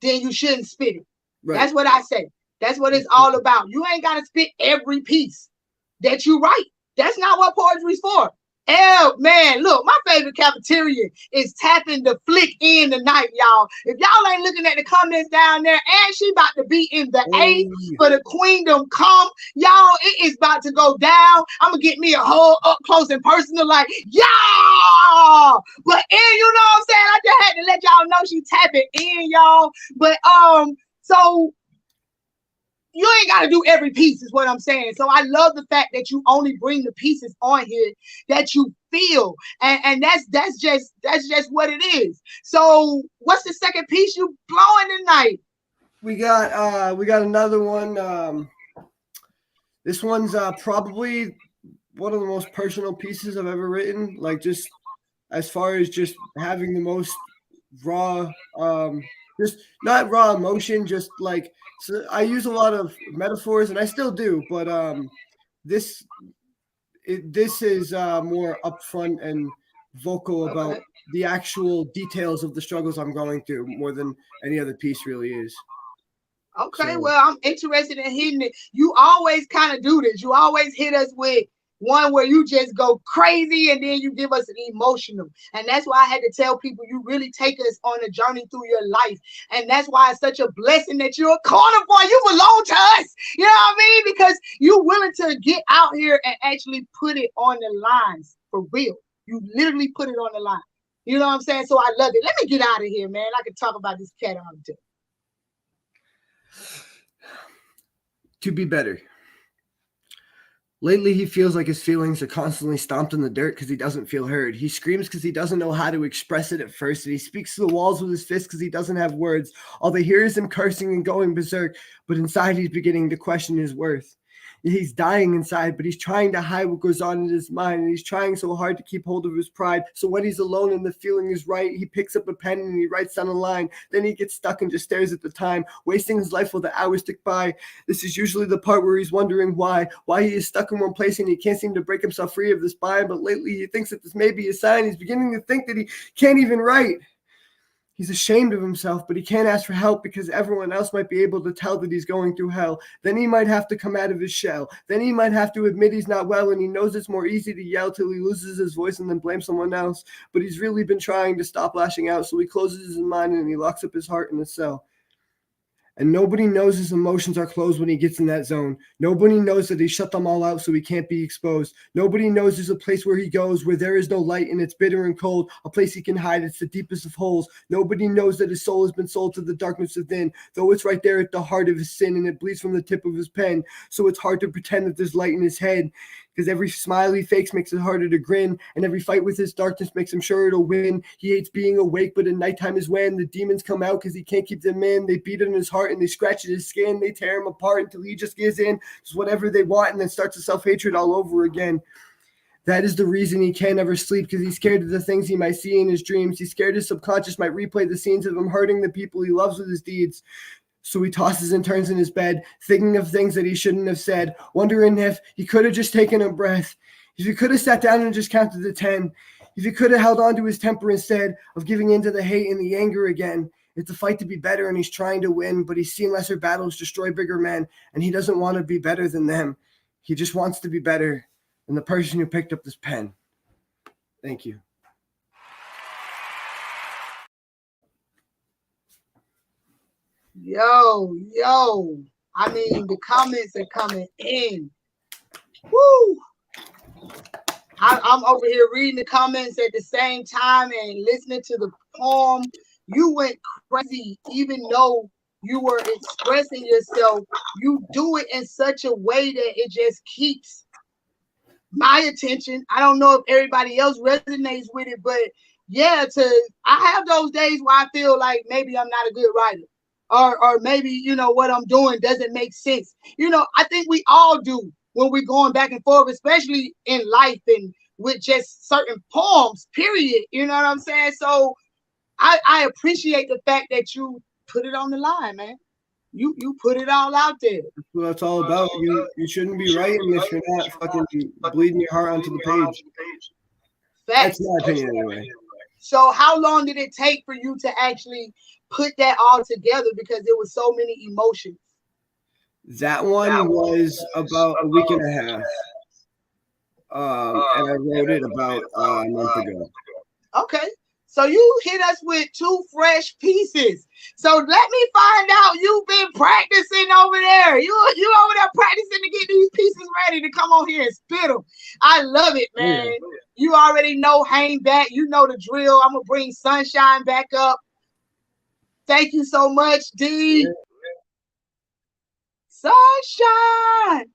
then you shouldn't spit it. Right. That's what I say. That's what it's all about. You ain't got to spit every piece that you write. That's not what poetry's for. Man, look, my favorite cafeteria is tapping the flick in tonight, y'all. If y'all ain't looking at the comments down there, and she about to be in the A for the queendom come, y'all, it is about to go down. I'm gonna get me a whole up close and personal, like, y'all. But you know what I'm saying? I just had to let y'all know she tapping in, y'all. But so you ain't got to do every piece is what I'm saying. So I love the fact that you only bring the pieces on here that you feel. And that's just what it is. So what's the second piece you blowing tonight? We got another one. This one's probably one of the most personal pieces I've ever written. Like, just as far as just having the most raw, just not raw emotion, just like, so I use a lot of metaphors, and I still do, but this is more upfront and vocal about the actual details of the struggles I'm going through more than any other piece really is. Okay, so, well, I'm interested in hitting it. You always kind of do this. You always hit us with one where you just go crazy and then you give us an emotional. And that's why I had to tell people you really take us on a journey through your life. And that's why it's such a blessing that you're a corner boy. You belong to us. You know what I mean? Because you're willing to get out here and actually put it on the lines for real. You literally put it on the line. You know what I'm saying? So I love it. Let me get out of here, man. I can talk about this cat all day. To be better. Lately, he feels like his feelings are constantly stomped in the dirt because he doesn't feel heard. He screams because he doesn't know how to express it at first, and he speaks to the walls with his fists because he doesn't have words. All they hear is him cursing and going berserk, but inside he's beginning to question his worth. He's dying inside, but he's trying to hide what goes on in his mind, and he's trying so hard to keep hold of his pride. So when he's alone and the feeling is right, he picks up a pen and he writes down a line. Then he gets stuck and just stares at the time, wasting his life while the hours tick by. This is usually the part where he's wondering why he is stuck in one place and he can't seem to break himself free of this bind. But lately he thinks that this may be a sign. He's beginning to think that he can't even write. He's ashamed of himself, but he can't ask for help because everyone else might be able to tell that he's going through hell. Then he might have to come out of his shell. Then he might have to admit he's not well, and he knows it's more easy to yell till he loses his voice and then blame someone else. But he's really been trying to stop lashing out, so he closes his mind and he locks up his heart in a cell. And nobody knows his emotions are closed when he gets in that zone. Nobody knows that he shut them all out so he can't be exposed. Nobody knows there's a place where he goes where there is no light and it's bitter and cold, a place he can hide. It's the deepest of holes. Nobody knows that his soul has been sold to the darkness within, though it's right there at the heart of his sin and it bleeds from the tip of his pen. So it's hard to pretend that there's light in his head, because every smile he fakes makes it harder to grin, and every fight with his darkness makes him sure it'll win. He hates being awake, but at nighttime is when the demons come out because he can't keep them in. They beat on his heart and they scratch at his skin. They tear him apart until he just gives in to whatever they want and then starts a self-hatred all over again. That is the reason he can't ever sleep, because he's scared of the things he might see in his dreams. He's scared his subconscious might replay the scenes of him hurting the people he loves with his deeds. So he tosses and turns in his bed, thinking of things that he shouldn't have said, wondering if he could have just taken a breath, if he could have sat down and just counted to 10, if he could have held on to his temper instead of giving in to the hate and the anger again. It's a fight to be better, and he's trying to win, but he's seen lesser battles destroy bigger men, and he doesn't want to be better than them. He just wants to be better than the person who picked up this pen. Thank you. Yo, I mean, the comments are coming in. Woo! I'm over here reading the comments at the same time and listening to the poem. You went crazy, even though you were expressing yourself. You do it in such a way that it just keeps my attention. I don't know if everybody else resonates with it, but yeah, I have those days where I feel like maybe I'm not a good writer. Or maybe, you know, what I'm doing doesn't make sense. You know, I think we all do when we're going back and forth, especially in life and with just certain poems, period. You know what I'm saying? So I appreciate the fact that you put it on the line, man. You put it all out there. That's what it's all about. You shouldn't be writing if you're not fucking bleeding your heart onto the page. Facts. That's my opinion anyway. So how long did it take for you to actually put that all together, because there was so many emotions? That one was about a week and a half. And I wrote it about a month ago. Okay. So you hit us with 2 fresh pieces. So let me find out, you've been practicing over there. You over there practicing to get these pieces ready to come on here and spit them. I love it, man. Yeah. You already know, hang back. You know the drill. I'm going to bring Sunshine back up. Thank you so much, D. Yeah. Sunshine.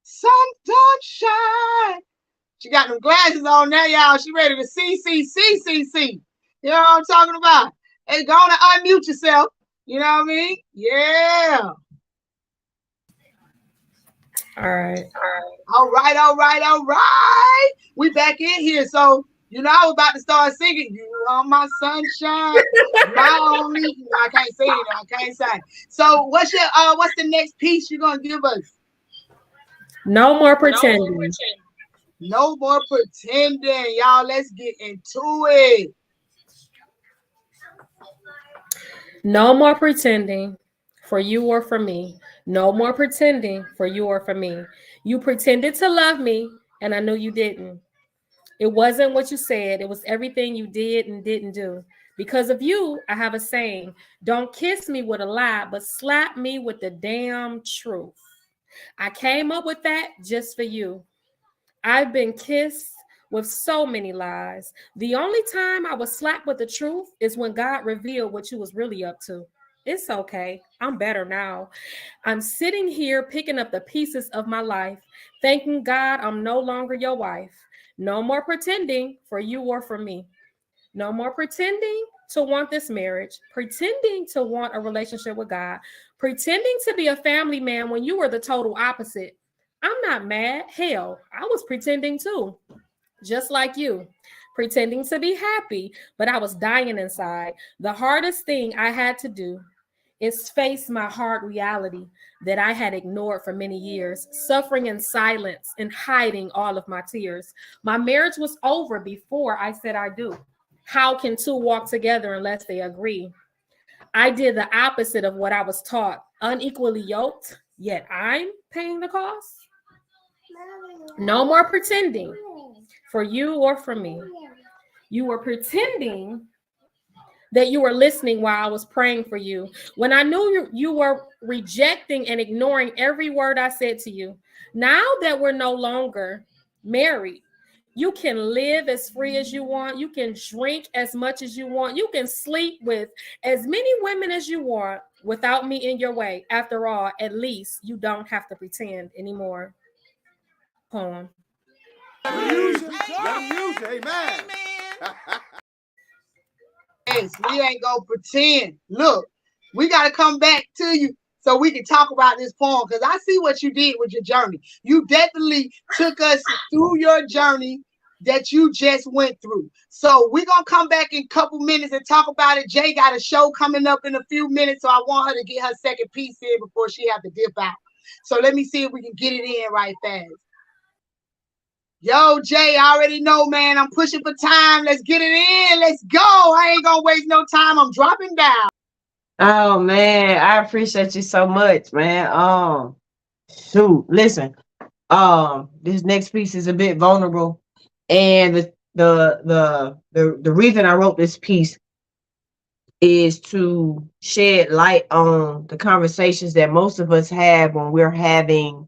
Sunshine. She got them glasses on now, y'all. She ready to see. You know what I'm talking about? Hey, go on and unmute yourself. You know what I mean? Yeah. All right. All right. We back in here. So, you know, I was about to start singing. You are my sunshine. My only. No, I can't sing it. I can't sing. So, what's the next piece you're gonna give us? No more pretending. No more pretending. Y'all, let's get into it. No more pretending for you or for me. No more pretending for you or for me. You pretended to love me, and I knew you didn't. It wasn't what you said. It was everything you did and didn't do. Because of you, I have a saying, don't kiss me with a lie, but slap me with the damn truth. I came up with that just for you. I've been kissed with so many lies. The only time I was slapped with the truth is when God revealed what you was really up to. It's okay. I'm better now. I'm sitting here picking up the pieces of my life, thanking God I'm no longer your wife. No more pretending for you or for me. No more pretending to want this marriage, pretending to want a relationship with God, pretending to be a family man when you were the total opposite. I'm not mad. Hell, I was pretending too, just like you, pretending to be happy, but I was dying inside. The hardest thing I had to do is face my hard reality that I had ignored for many years, suffering in silence and hiding all of my tears. My marriage was over before I said I do. How can two walk together unless they agree? I did the opposite of what I was taught, unequally yoked, yet I'm paying the cost. No more pretending for you or for me. You were pretending that you were listening while I was praying for you. When I knew you were rejecting and ignoring every word I said to you. Now that we're no longer married, you can live as free as you want. You can drink as much as you want. You can sleep with as many women as you want without me in your way. After all, at least you don't have to pretend anymore. Poem. Amen. Yes, we ain't gonna pretend. Look, we gotta come back to you so we can talk about this poem, because I see what you did with your journey. You definitely took us through your journey that you just went through. So we're gonna come back in a couple minutes and talk about it. Jay got a show coming up in a few minutes, so I want her to get her second piece in before she have to dip out. So let me see if we can get it in right fast. Yo, Jay, I already know, man. I'm pushing for time. Let's get it in. Let's go. I ain't gonna waste no time. I'm dropping down. Oh man, I appreciate you so much, man. Shoot, listen. This next piece is a bit vulnerable, and the reason I wrote this piece is to shed light on the conversations that most of us have when we're having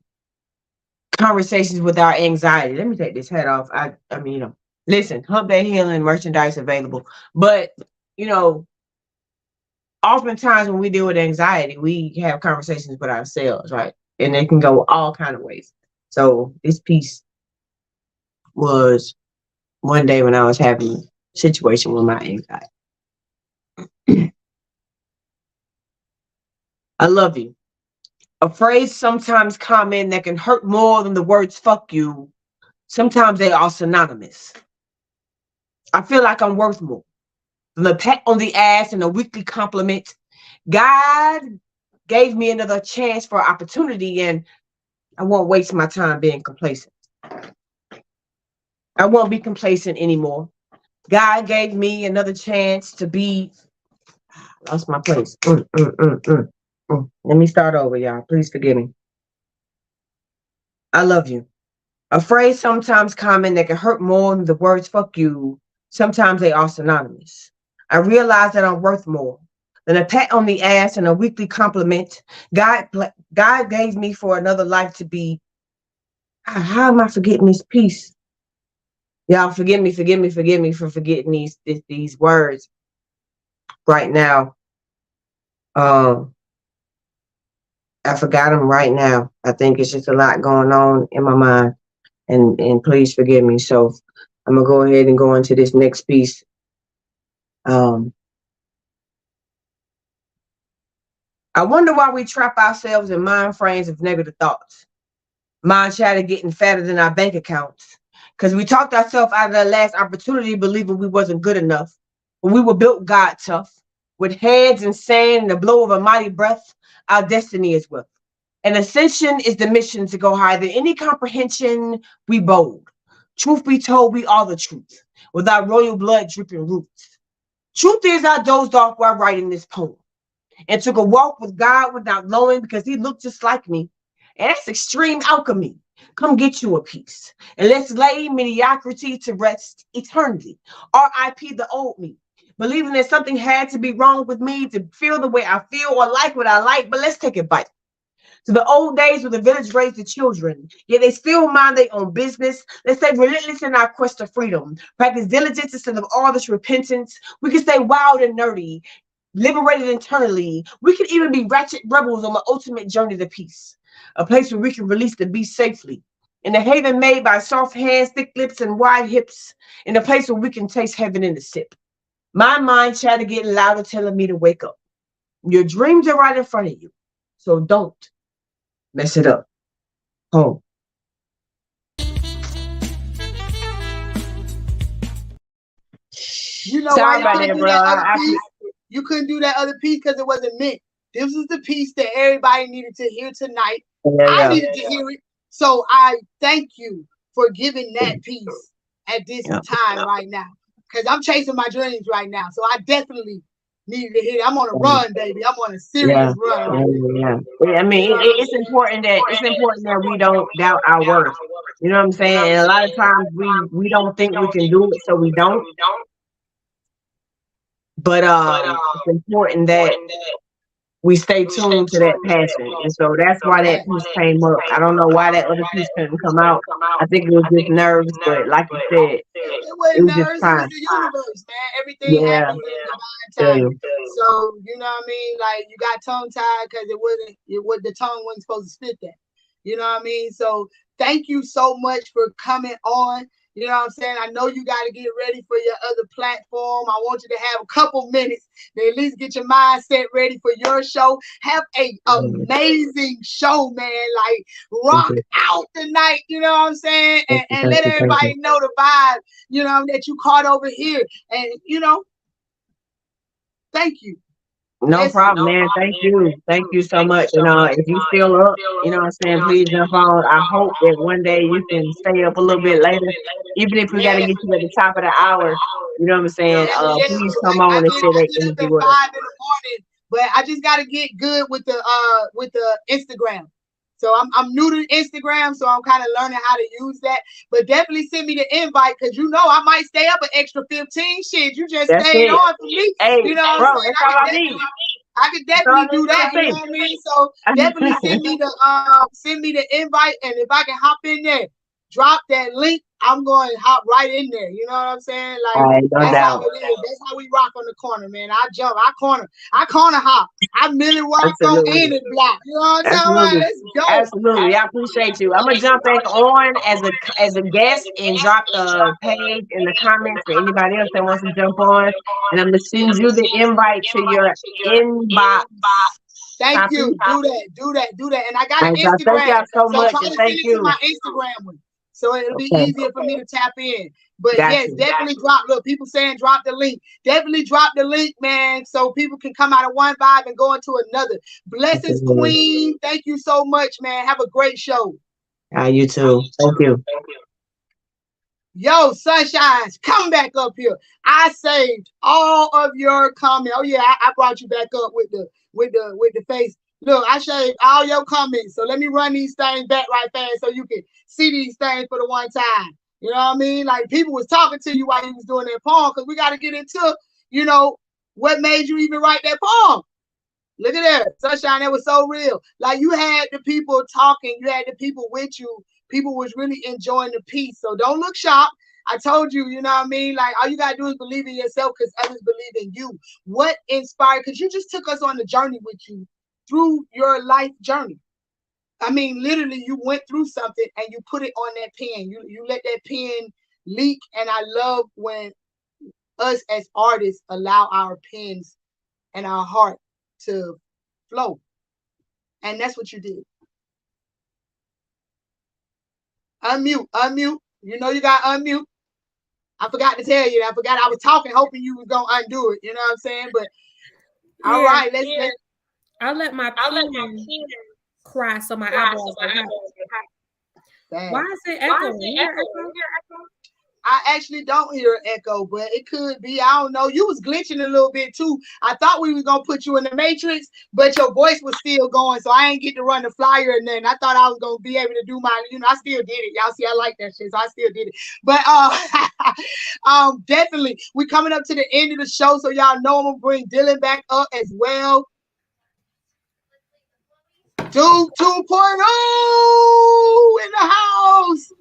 conversations with our anxiety. Let me take this hat off. I mean, listen, Hump Day Healing merchandise available, but oftentimes when we deal with anxiety, we have conversations with ourselves, right? And they can go all kind of ways. So this piece was one day when I was having a situation with my anxiety. I love you. A phrase sometimes common that can hurt more than the words fuck you. Sometimes they are synonymous. I feel like I'm worth more than a pat on the ass and a weekly compliment. God gave me another chance for opportunity, and I won't waste my time being complacent. I won't be complacent anymore. God gave me another chance to be. Lost my place. Let me start over, y'all. Please forgive me. I love you. A phrase sometimes common that can hurt more than the words fuck you. Sometimes they are synonymous. I realize that I'm worth more than a pat on the ass and a weekly compliment. God gave me for another life to be. How am I forgetting this piece? Y'all forgive me for forgetting these words right now. I forgot them right now. I think it's just a lot going on in my mind, and please forgive me. So I'm gonna go ahead and go into this next piece. I wonder why we trap ourselves in mind frames of negative thoughts. Mind chatter getting fatter than our bank accounts. Because we talked ourselves out of that last opportunity believing we wasn't good enough. When we were built God tough, with heads in sand and the blow of a mighty breath, our destiny is with. And ascension is the mission to go higher than any comprehension. We bold. Truth be told, we are the truth, with our royal blood dripping roots. Truth is, I dozed off while writing this poem and took a walk with God without knowing, because he looked just like me. And that's extreme alchemy. Come get you a piece, and let's lay mediocrity to rest eternally. R.I.P. the old me, believing that something had to be wrong with me to feel the way I feel or like what I like. But let's take it back to the old days where the village raised the children, yet they still mind their own business. Let's stay relentless in our quest of freedom, practice diligence instead of all this repentance. We can stay wild and nerdy, liberated internally. We can even be ratchet rebels on the ultimate journey to peace, a place where we can release the beast safely, in a haven made by soft hands, thick lips, and wide hips, in a place where we can taste heaven in the sip. My mind chatter getting louder, telling me to wake up. Your dreams are right in front of you, so don't mess it up. Home. You know Sorry why about you couldn't that, do bro. that other piece? You couldn't do that other piece because it wasn't meant. This is the piece that everybody needed to hear tonight. I needed to hear it. So I thank you for giving that piece at this time right now. Because I'm chasing my dreams right now. So I definitely needed to hear it. I'm on a run, baby. I'm on a serious run right now. I mean, it's important that we don't doubt our worth. You know what I'm saying? And a lot of times we don't think we can do it, so we don't. But it's important that we stay tuned to that passion. And so that's why that piece came up. I don't know why that other piece couldn't come out. I think it was just nerves, but like you said, It wasn't it was just nerves, it was time. the universe, man. Everything Yeah, happens in tell divine you. time. So, you know what I mean? Like, you got tongue tied because the tongue wasn't supposed to spit that. You know what I mean? So thank you so much for coming on. You know what I'm saying? I know you got to get ready for your other platform. I want you to have a couple minutes to at least get your mindset ready for your show. Have a amazing show, man. Like, rock out tonight, you know what I'm saying? And let everybody know the vibe, you know, that you caught over here. And, you know, thank you. No problem, man. Thank you. Thank you so much. And if you still up, you know what I'm saying, please jump on. I hope that one day you can stay up a little bit later, even if we got to get you at the top of the hour. You know what I'm saying? Please come on and share that I get energy up with at us. 5 in the morning, but I just got to get good with the Instagram. So I'm new to Instagram, so I'm kind of learning how to use that. But definitely send me the invite, because you know I might stay up an extra 15. Shit, you just stayed on for me. Hey, you know bro, what I'm saying? that's all I need. I could definitely do that. You know what I mean? So definitely send me the invite, and if I can hop in there, drop that link, I'm going to hop right in there. You know what I'm saying? Like, that's how it is. That's how we rock on the corner, man. I jump, I corner hop. I really walk on in and block. You know what I'm talking about? Let's go. Absolutely. I appreciate you. I'm gonna jump back on as a guest and drop the page in the comments for anybody else that wants to jump on. And I'm gonna send you the invite to your inbox. Thank you. Do that. And I got an Instagram. Thank y'all so much. Try to And thank send it to you. my Instagram one, so it'll be easier for me to tap in. But yes, definitely drop. Look, people saying drop the link. Definitely drop the link, man, so people can come out of one vibe and go into another. Blessings, Queen. Thank you so much, man. Have a great show. You too. Thank you. Yo, Sunshines, come back up here. I saved all of your comments. Oh yeah, I brought you back up with the face. Look, I saved all your comments. So let me run these things back right fast so you can see these things for the one time. You know what I mean? Like, people was talking to you while you was doing that poem, because we got to get into, you know, what made you even write that poem. Look at that. Sunshine, that was so real. Like, you had the people talking, you had the people with you. People was really enjoying the piece. So don't look shocked. I told you, you know what I mean? Like, all you got to do is believe in yourself, because others believe in you. What inspired? Because you just took us on the journey with you through your life journey. I mean, literally, you went through something and you put it on that pen. You let that pen leak. And I love when us as artists allow our pens and our heart to flow. And that's what you did. Unmute. You know you got to unmute. I forgot to tell you that. I was talking, hoping you was going to undo it. You know what I'm saying? But all right, let's I'll let my pen cry so my eyeballs get hot. Why is it echoing? I actually don't hear an echo, but it could be. I don't know. You was glitching a little bit too. I thought we was gonna put you in the Matrix, but your voice was still going, so I ain't get to run the flyer and then I thought I was gonna be able to do my, I still did it. Y'all see, I like that shit, so I still did it. But definitely, we coming up to the end of the show, so y'all know I'm gonna bring Dylan back up as well. Duke 2.0 in the house.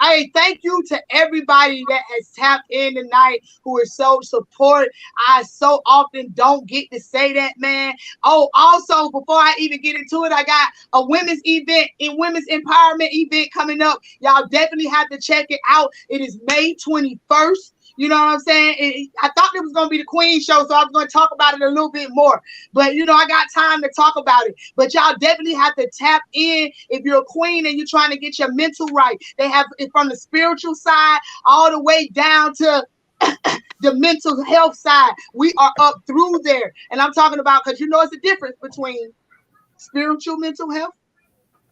Hey, thank you to everybody that has tapped in tonight, who is so support. I so often don't get to say that, man. Oh, also, before I even get into it, I got a women's women's empowerment event coming up. Y'all definitely have to check it out. It is May 21st. You know what I'm saying? I thought it was going to be the Queen show, so I was going to talk about it a little bit more. But, I got time to talk about it. But y'all definitely have to tap in if you're a queen and you're trying to get your mental right. They have it from the spiritual side all the way down to the mental health side. We are up through there. And I'm talking about, because it's a difference between spiritual mental health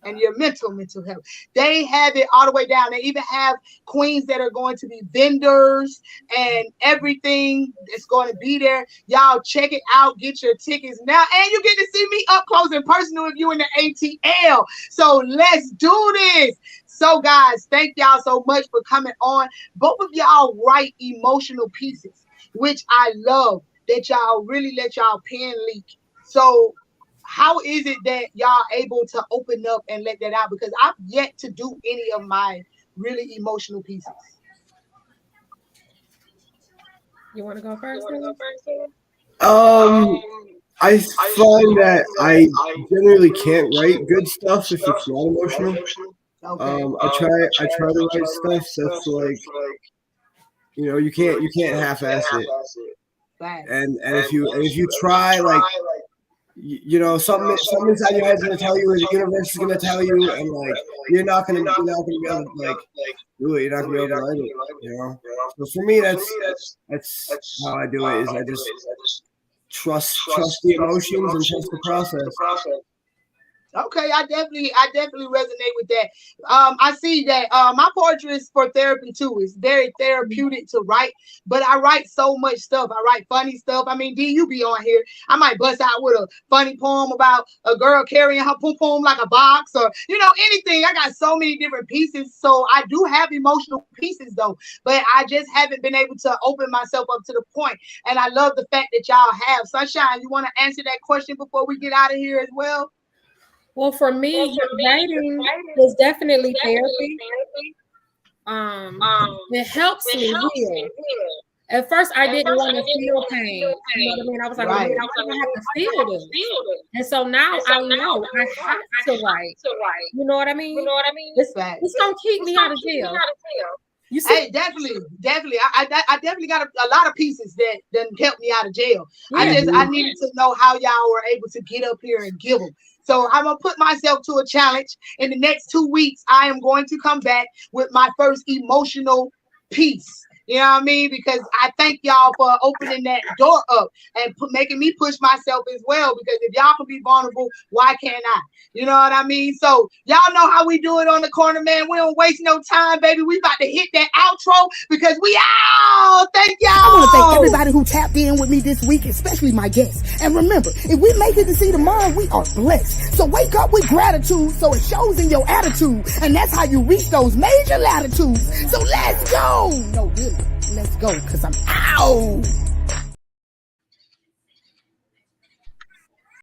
and your mental health. They have it all the way down. They even have queens that are going to be vendors and everything that's going to be there. Y'all check it out. Get your tickets now. And you get to see me up close and personal if you in the ATL. So let's do this. So guys, thank y'all so much for coming on. Both of y'all write emotional pieces, which I love. that y'all really let y'all pen leak. So how is it that y'all able to open up and let that out? Because I've yet to do any of my really emotional pieces. You want to go first? I find that I generally can't write good stuff if it's not emotional. Okay. I try to write stuff that's like, you can't half-ass it. And if you try, like, something inside your head's gonna tell you, or the universe is gonna tell you, and like you're not gonna be able to like do it. You're not gonna be able to write it. So for me, that's how I do it. Is I just trust the emotions and trust the process. Okay, I definitely resonate with that. I see that my poetry is for therapy too. It's very therapeutic to write, but I write so much stuff. I write funny stuff. I mean, D, you be on here. I might bust out with a funny poem about a girl carrying her pom-pom like a box, or anything. I got so many different pieces. So I do have emotional pieces though, but I just haven't been able to open myself up to the point. And I love the fact that y'all have. Sunshine, you want to answer that question before we get out of here as well? Well, for me, writing is definitely therapy. It helps me heal. At first, I didn't want to feel pain. You know what I mean? I was like, I don't have to feel this. And so now I know I have to write. You know what I mean? It's going to keep me out of jail. You see? Hey, definitely. I definitely got a lot of pieces that helped me out of jail. Yeah. I needed to know how y'all were able to get up here and give them. So I'm going to put myself to a challenge. In the next 2 weeks, I am going to come back with my first emotional piece. You know what I mean? Because I thank y'all for opening that door up and making me push myself as well. Because if y'all can be vulnerable, why can't I? You know what I mean? So y'all know how we do it on the corner, man. We don't waste no time, baby. We about to hit that outro because we out. Thank y'all. I want to thank everybody who tapped in with me this week, especially my guests. And remember, if we make it to see tomorrow, we are blessed. So wake up with gratitude so it shows in your attitude. And that's how you reach those major latitudes. So let's go. No, really. Let's go, because I'm out.